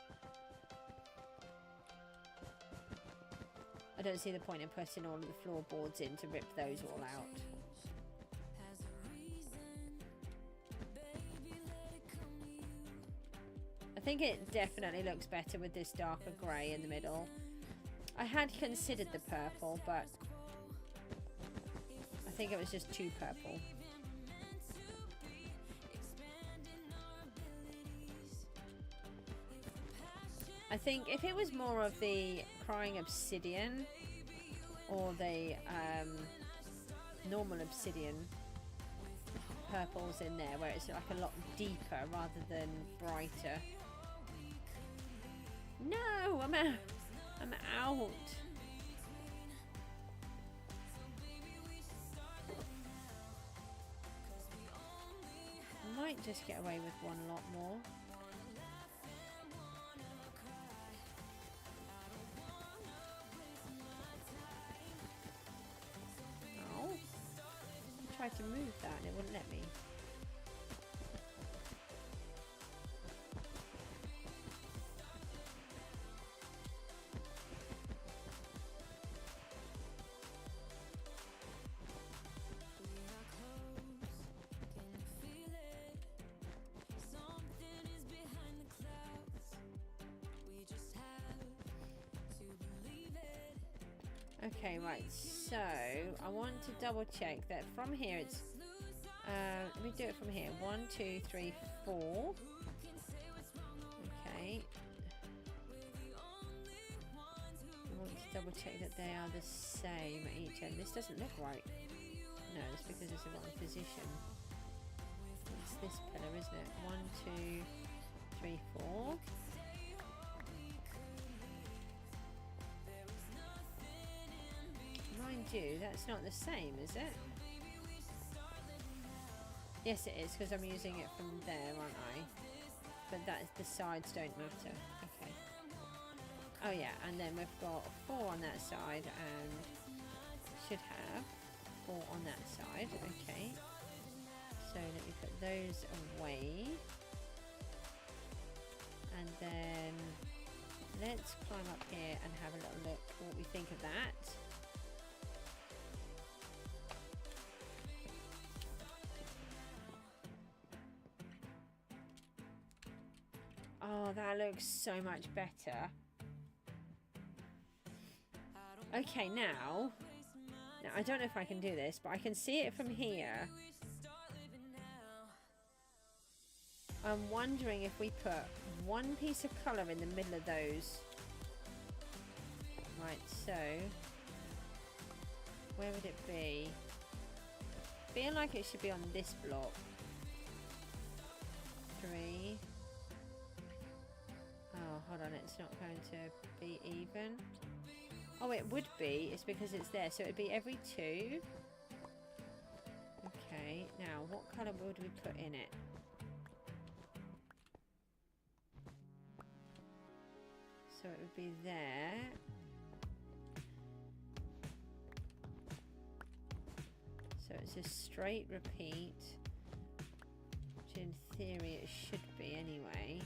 [SPEAKER 1] I don't see the point in putting all of the floorboards in to rip those all out. I think it definitely looks better with this darker grey in the middle. I had considered the purple, but I think it was just too purple. I think if it was more of the crying obsidian or the normal obsidian, purples in there where it's like a lot deeper rather than brighter. No, I'm out. I'm out. I might just get away with one lot more. Oh, I tried to move that and it wouldn't let me. Okay, right, so I want to double check that from here it's let me do it from here. 1, 2, 3, 4. Okay. I want to double check that they are the same at each end. This doesn't look right. No, it's because it's the wrong position. It's this pillar, isn't it? 1, 2, 3, 4. Mind you, that's not the same, is it? Yes, it is, because I'm using it from there, aren't I? But that's, the sides don't matter. Okay. Oh yeah, and then we've got 4 on that side, and should have 4 on that side. Okay. So let me put those away. And then let's climb up here and have a little look at what we think of that. Oh, that looks so much better. Okay, now I don't know if I can do this, but I can see it from here. I'm wondering if we put one piece of colour in the middle of those. Right, so where would it be? Feel like it should be on this block. 3. Oh, hold on, it's not going to be even. Oh, it would be. It's because it's there. So it would be every 2. Okay, now what colour would we put in it? So it would be there. So it's a straight repeat, which in theory it should be anyway.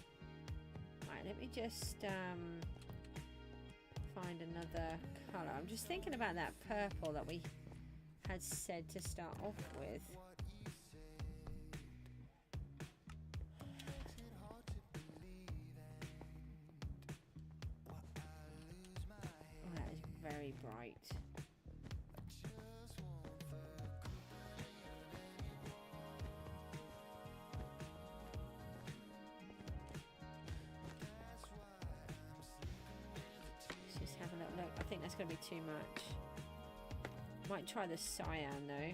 [SPEAKER 1] Right, let me just find another colour. I'm just thinking about that purple that we had said to start off with. Oh, that is very bright. I think that's going to be too much. Might try the cyan though.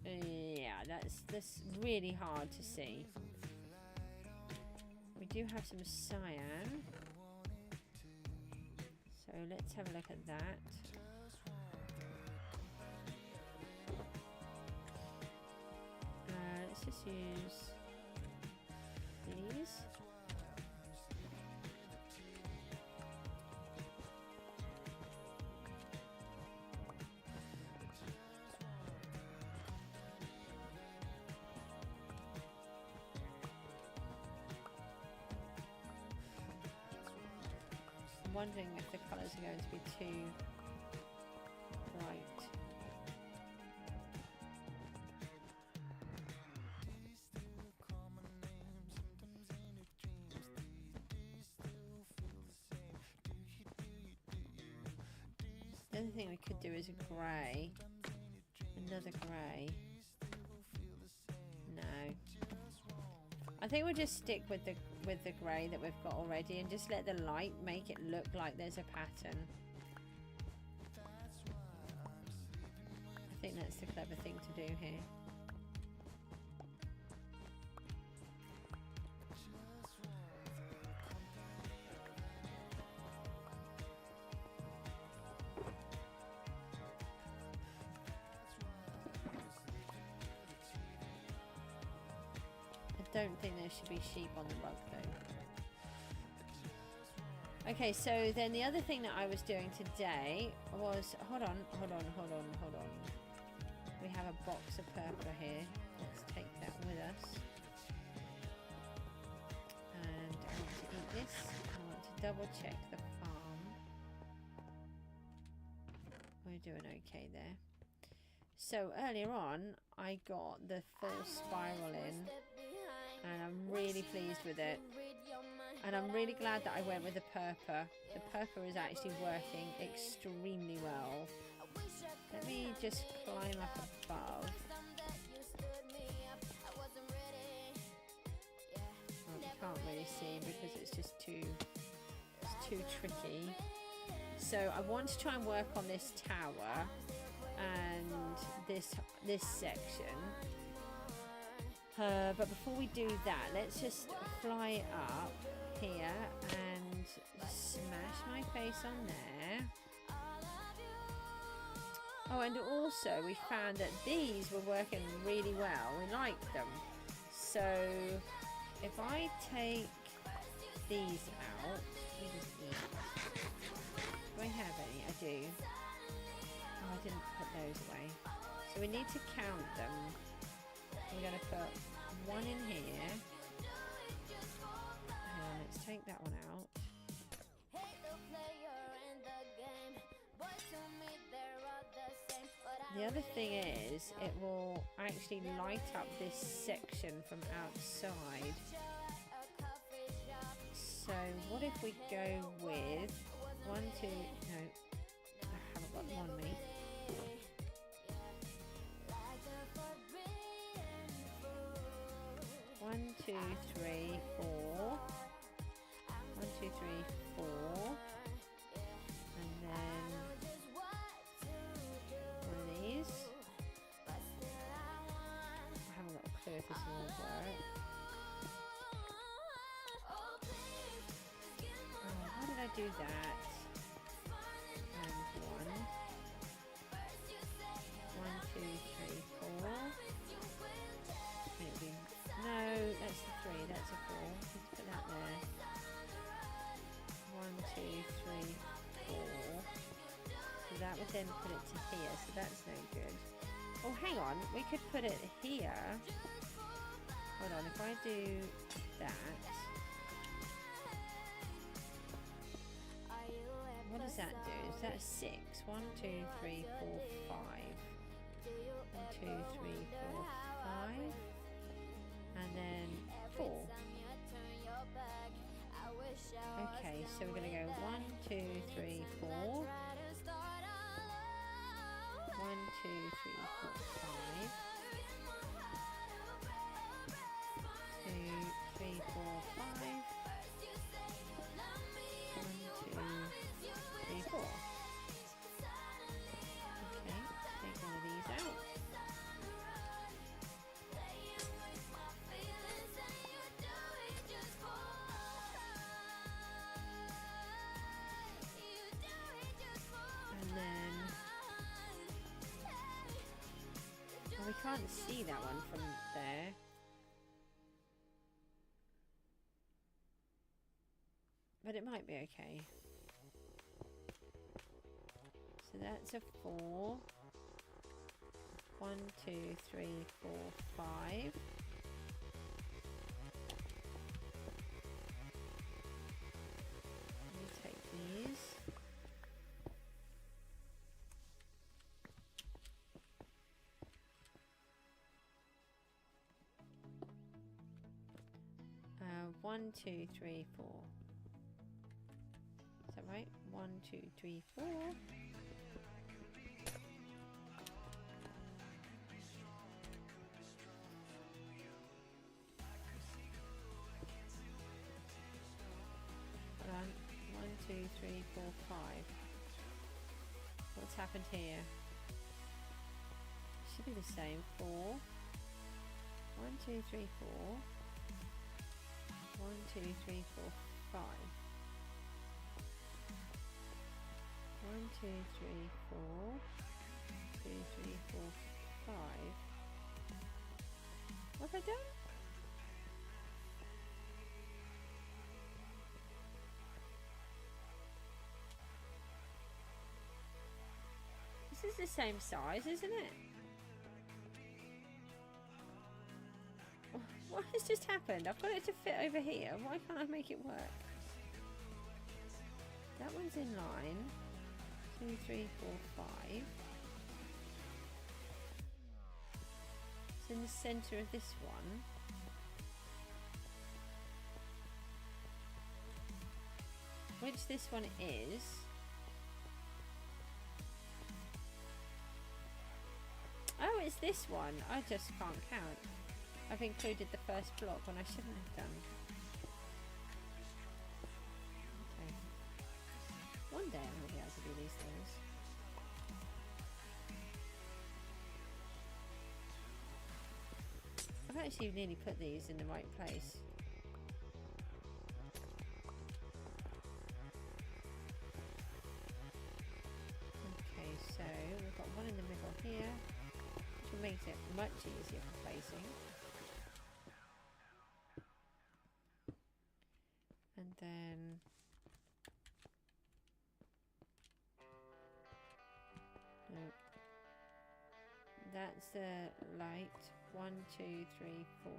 [SPEAKER 1] Yeah, that's really hard to see. We do have some cyan. So let's have a look at that. Let's just use these. I'm wondering if the colours are going to be too bright. The other thing we could do is a grey. Another grey. No. I think we'll just stick with the grey that we've got already and just let the light make it look like there's a pattern. the clever thing to do here. I don't think there should be sheep on the rug though. Okay, so then the other thing that I was doing today was, hold on. We have a box of purple here. Let's take that with us. And I want to eat this. I want to double check the farm. We're doing okay there. So earlier on, I got the full spiral in, and I'm really pleased with it. And I'm really glad that I went with the purple. The purple is actually working extremely well. Let me just climb up above. Well, you can't really see because it's just too tricky. So I want to try and work on this tower and this section. But before we do that, let's just fly up here and smash my face on there. Oh, and also we found that these were working really well. We liked them. So if I take these out, we just eat. Do I have any? I do. Oh, I didn't put those away. So we need to count them. We're going to put one in here. Let's take that one out. The other thing is, it will actually light up this section from outside. So what if we go with 1, 2, no, I haven't got them on me. One, two, three, 4. 1, 2, 3, 4. And then one of these. I haven't got a clue if this will work. Oh, how did I do that? And 1. 1, 2, 3, 4. Maybe. No, that's the 3. That's a 4. Let's put that there. 1, 2, 3, 4. So that would then put it to here. So that's no good. Oh, hang on. We could put it here. Hold on. If I do that. What does that do? Is that 6? 1, 2, 3, 4, 5. 1, 2, 3, 4, 5. And then 4. Okay, so we're going to go 1, 2, 3, 4. 1, 2, 3, 4, 5. 2, 3, 4, 5. 1, 2, 3, 4. Okay, take one of these out. We can't see that one from there. But it might be okay. So that's a 4. 1, 2, 3, 4, 5. Let me take these. One, 2, 3, 4. Is that right? 1, 2, 3, 4. Hold on. 1, 2, 3, 4, 5. What's happened here? should be the same. 4. 1, 2, 3, 4. 1, 2, 3, 4, 5. 1, 2, 3, 4. 2, 3, 4, 5. What have I done? This is the same size, isn't it? What has just happened? I've got it to fit over here. Why can't I make it work? That one's in line. 2, 3, 4, 5. It's in the center of this one. Which this one is. Oh, it's this one. I just can't count. I've included the first block when I shouldn't have done. Okay. One day I'm going to be able to do these things. I've actually nearly put these in the right place. Okay, so we've got one in the middle here, which makes it much easier for placing. And then no, that's the light. 1, 2, 3, 4.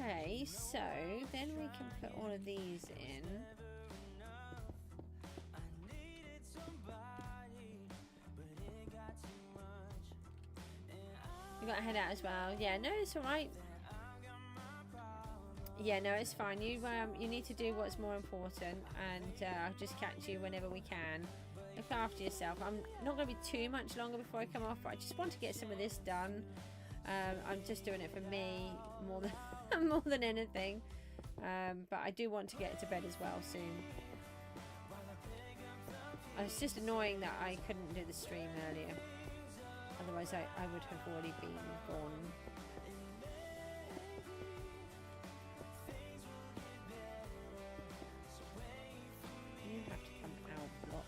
[SPEAKER 1] Okay, so then we can put all of these in. You got to head out as well. Yeah, no, it's all right. Yeah, no, it's fine. You need to do what's more important, and I'll just catch you whenever we can. Look after yourself. I'm not going to be too much longer before I come off, but I just want to get some of this done. I'm just doing it for me more than more than anything, but I do want to get to bed as well soon. It's just annoying that I couldn't do the stream earlier, otherwise I would have already been gone. You have to come out block.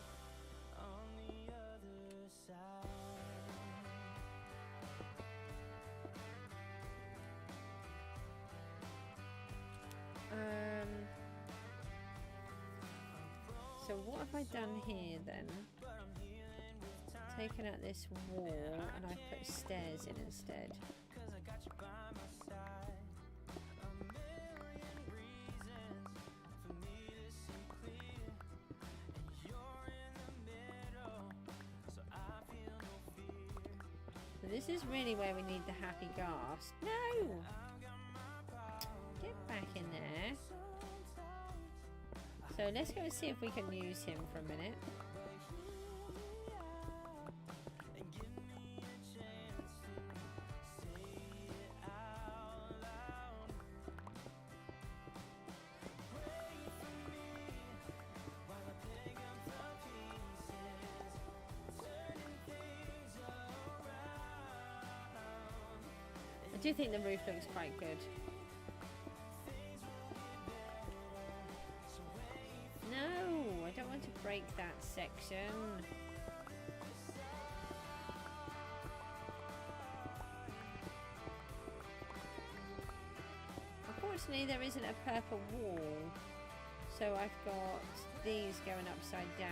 [SPEAKER 1] So what have I done here then? Taken out this wall and I put stairs in instead. So this is really where we need the happy gas. No! Get back in there. So let's go and see if we can use him for a minute. I do think the roof looks quite good. No, I don't want to break that section. Unfortunately, there isn't a purple wall, so I've got these going upside down.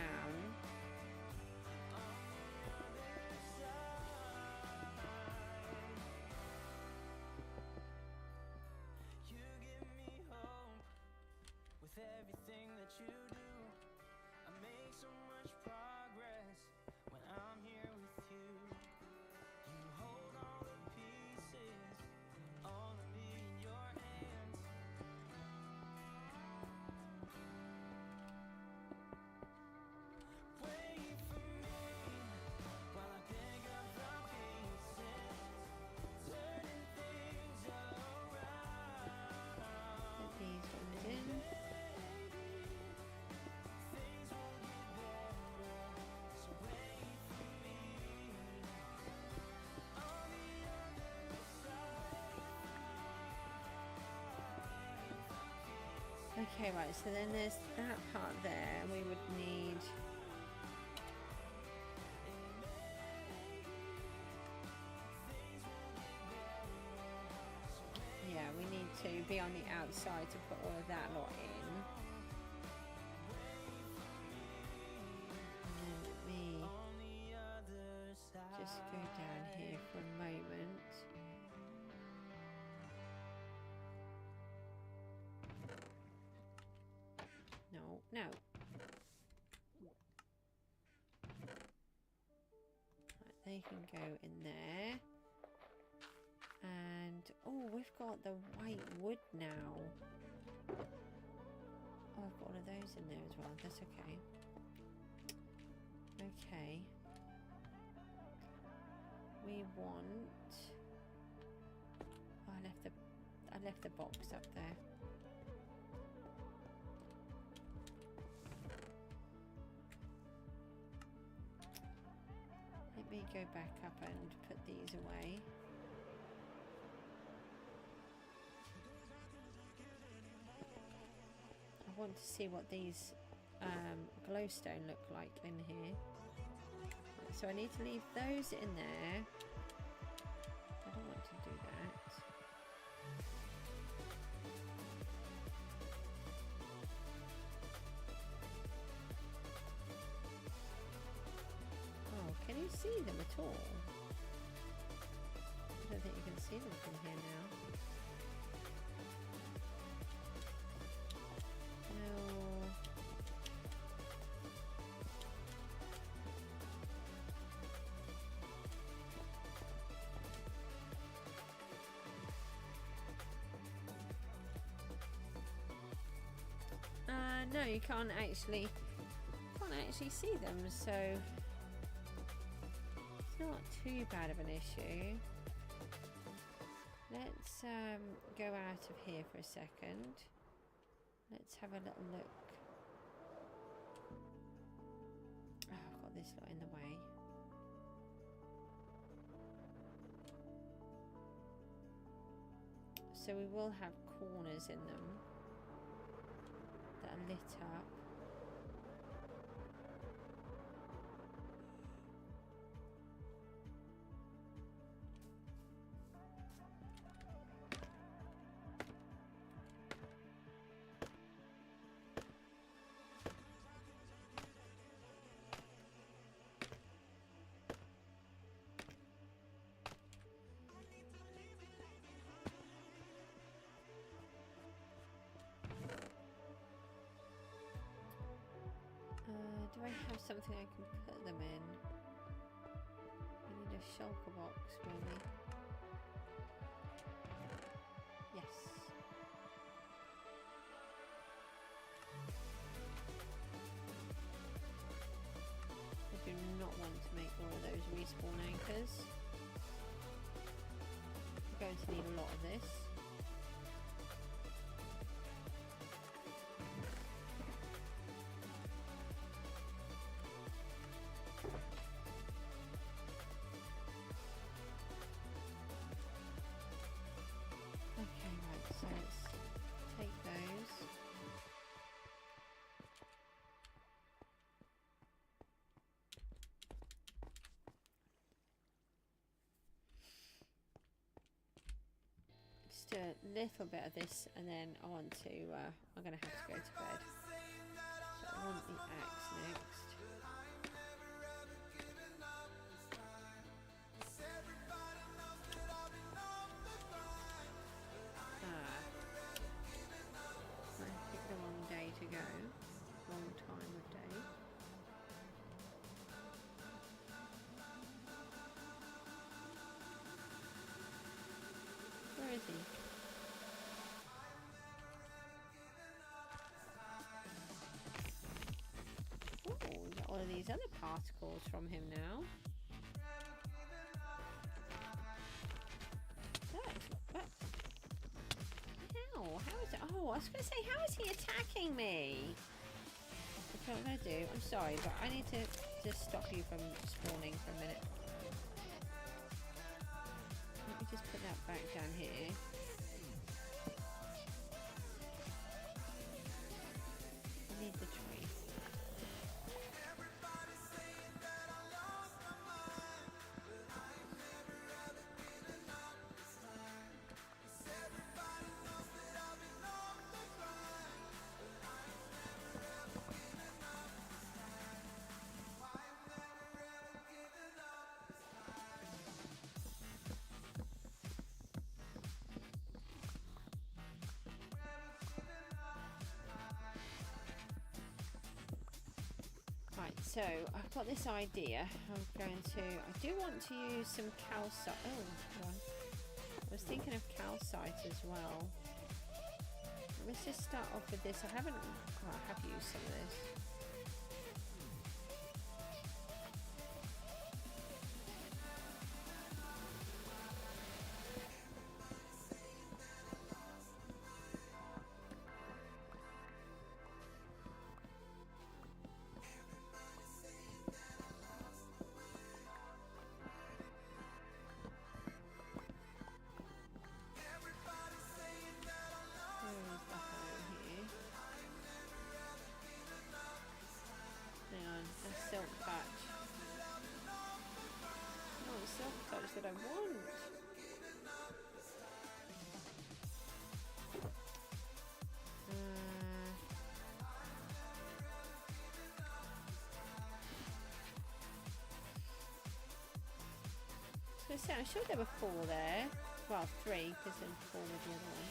[SPEAKER 1] Okay, right, so then there's that part there. We would need... Yeah, we need to be on the outside to put all of that lot in. And then let me just go down here for a moment. No, no. Right, they can go in there. And, oh, we've got the white wood now. Oh, I've got one of those in there as well. That's okay. Okay. We want... Oh, I left the box up there. Let me go back up and put these away. I want to see what these glowstone look like in here. So I need to leave those in there. I don't want to do that. Oh, can you see them at all? I don't think you can see them from here now. No, you can't actually see them, so it's not too bad of an issue. Let's go out of here for a second. Let's have a little look. Oh, I've got this lot in the way. So we will have corners in them that are lit up. Do I have something I can put them in? I need a shulker box, maybe. Yes. I do not want to make all of those respawn anchors. We're going to need a lot of this. A little bit of this, and then I want to I'm gonna have to go to bed, so I want the axe next. I picked the wrong day to go, wrong time of day. Where is he? All of these other particles from him now. How is it? Oh, I was going to say, how is he attacking me? That's what I'm going to do. I'm sorry, but I need to just stop you from spawning for a minute. Let me just put that back down here. so I've got this idea. I do want to use some calcite. Oh, hold on. I was thinking of calcite as well. Let's just start off with this. I have used some of this. Silk touch. No, it's silk touch that I want. So I'm sure there were 4 there. Well, 3 because then 4 with the other one.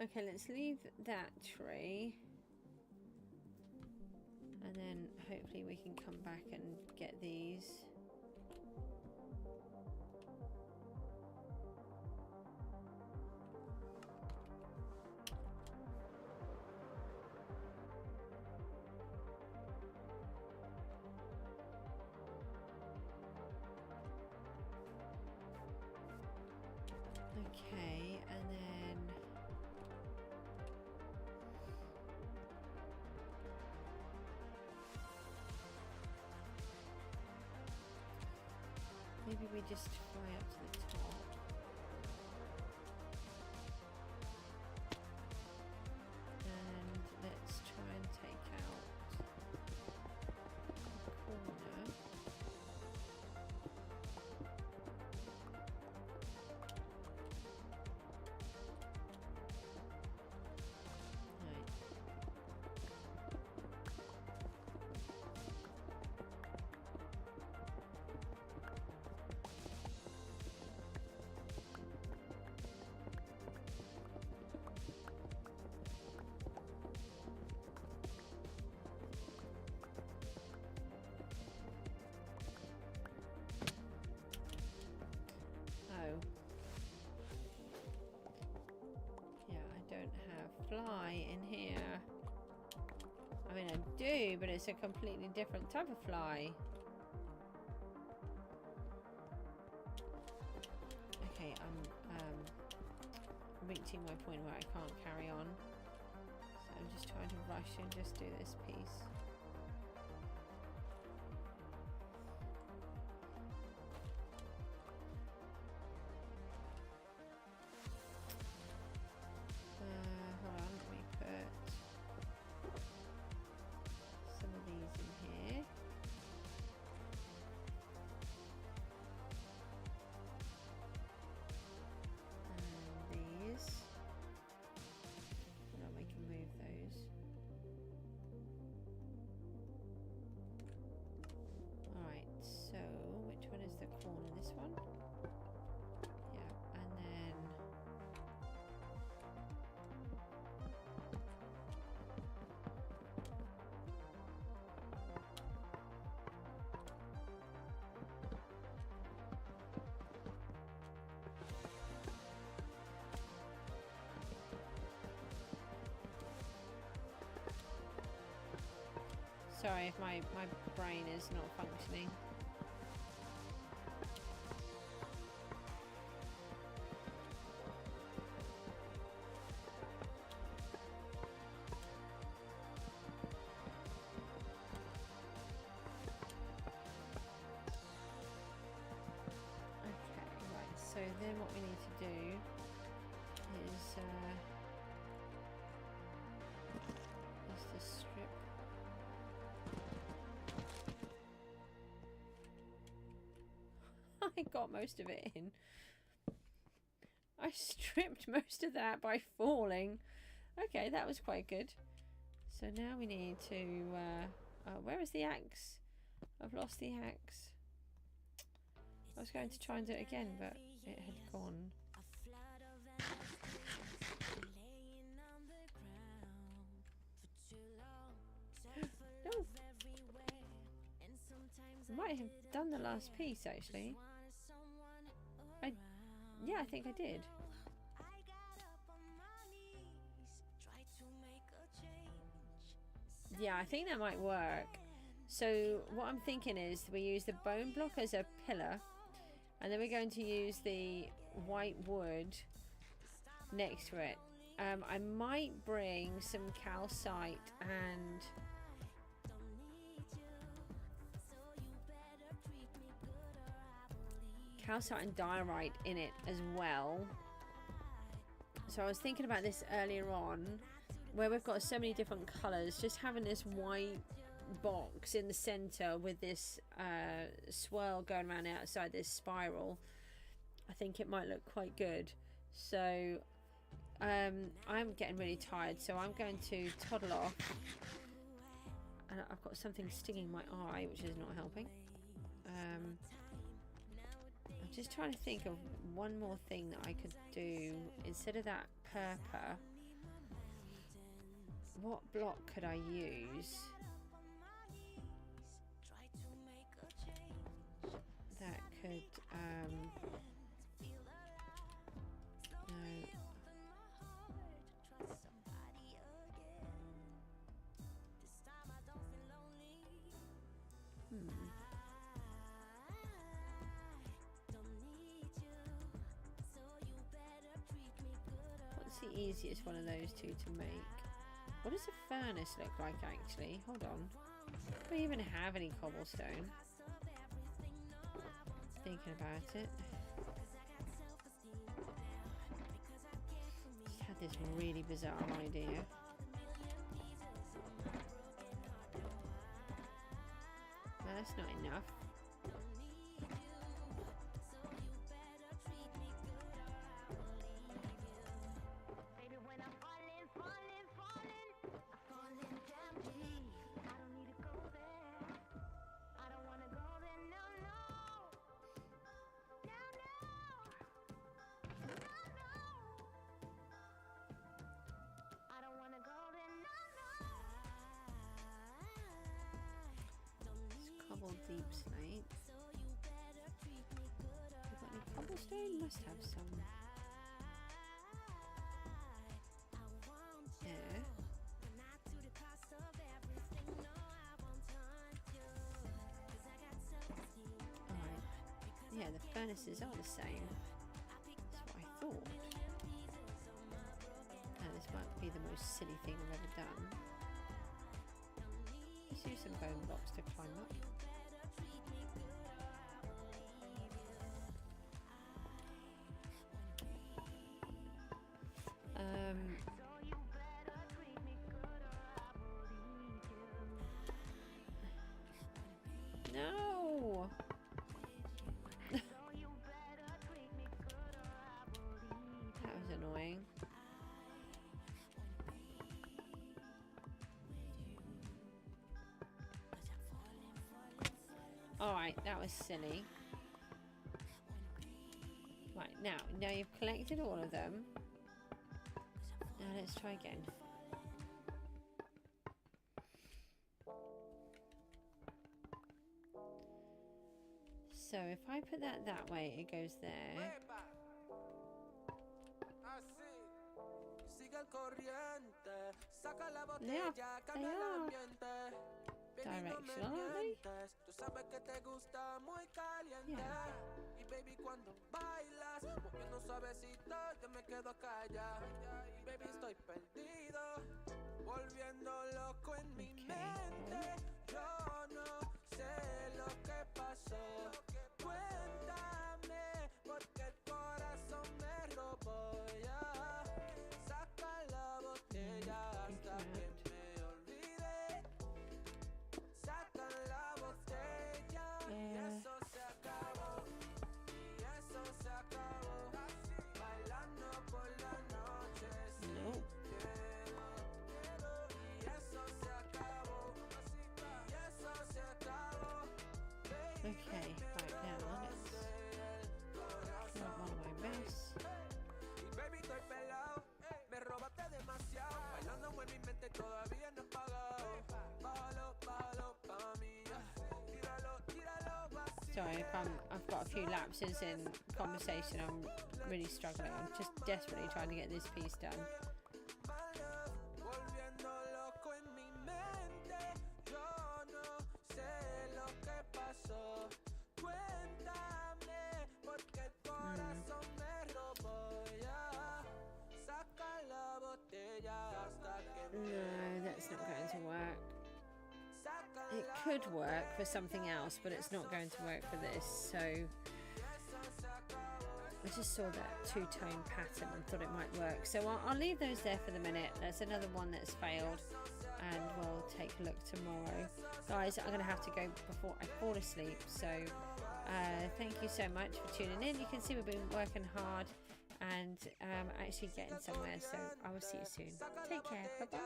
[SPEAKER 1] Okay, let's leave that tree. And then hopefully we can come back and get these. Okay, and then maybe we just fly up to the top. And let's try and take out the corner. Fly in here. I mean, I do, but it's a completely different type of fly. Okay, I'm reaching my point where I can't carry on, so I'm just trying to rush and just do this piece. The corner, this one, yeah, and then sorry if my brain is not functioning. So then what we need to do is to strip. I got most of it in. I stripped most of that by falling. Okay, that was quite good. So now we need to... where is the axe? I've lost the axe. I was going to try and do it again, but it had gone. No. I might have done the last piece actually. Yeah, I think I did. Yeah, I think that might work. So what I'm thinking is we use the bone block as a pillar, and then we're going to use the white wood next to it. I might bring some calcite and diorite in it as well. So I was thinking about this earlier on, where we've got so many different colours, just having this white box in the centre with this swirl going around outside this spiral. I think it might look quite good. So I'm getting really tired, so I'm going to toddle off. And I've got something stinging my eye, which is not helping. I'm just trying to think of one more thing that I could do instead of that purple. What block could I use that could what's the easiest one of those two to make? What does a furnace look like actually? Hold on. Do we even have any cobblestone? Thinking about it. Just had this really bizarre idea. No, that's not enough. Deep slate. Have got any cobblestone? Must have some. Yeah. Alright. Yeah, the furnaces are the same. That's what I thought. Now this might be the most silly thing I've ever done. Let's use some bone blocks to climb up. No. That was annoying. Alright, that was silly. Right, now you've collected all of them. Now let's try again. So if I put that way, it goes there. Yeah, they are directional, aren't they? Yeah. Sorry, I've got a few lapses in conversation. I'm really struggling. I'm just desperately trying to get this piece done. No, that's not going to work. It could work for something else, but it's not going to work for this. So I just saw that two-tone pattern and thought it might work. So I'll leave those there for the minute. There's another one that's failed, and we'll take a look tomorrow. Guys, I'm going to have to go before I fall asleep. So thank you so much for tuning in. You can see we've been working hard and actually getting somewhere. So I will see you soon. Take care. Bye-bye.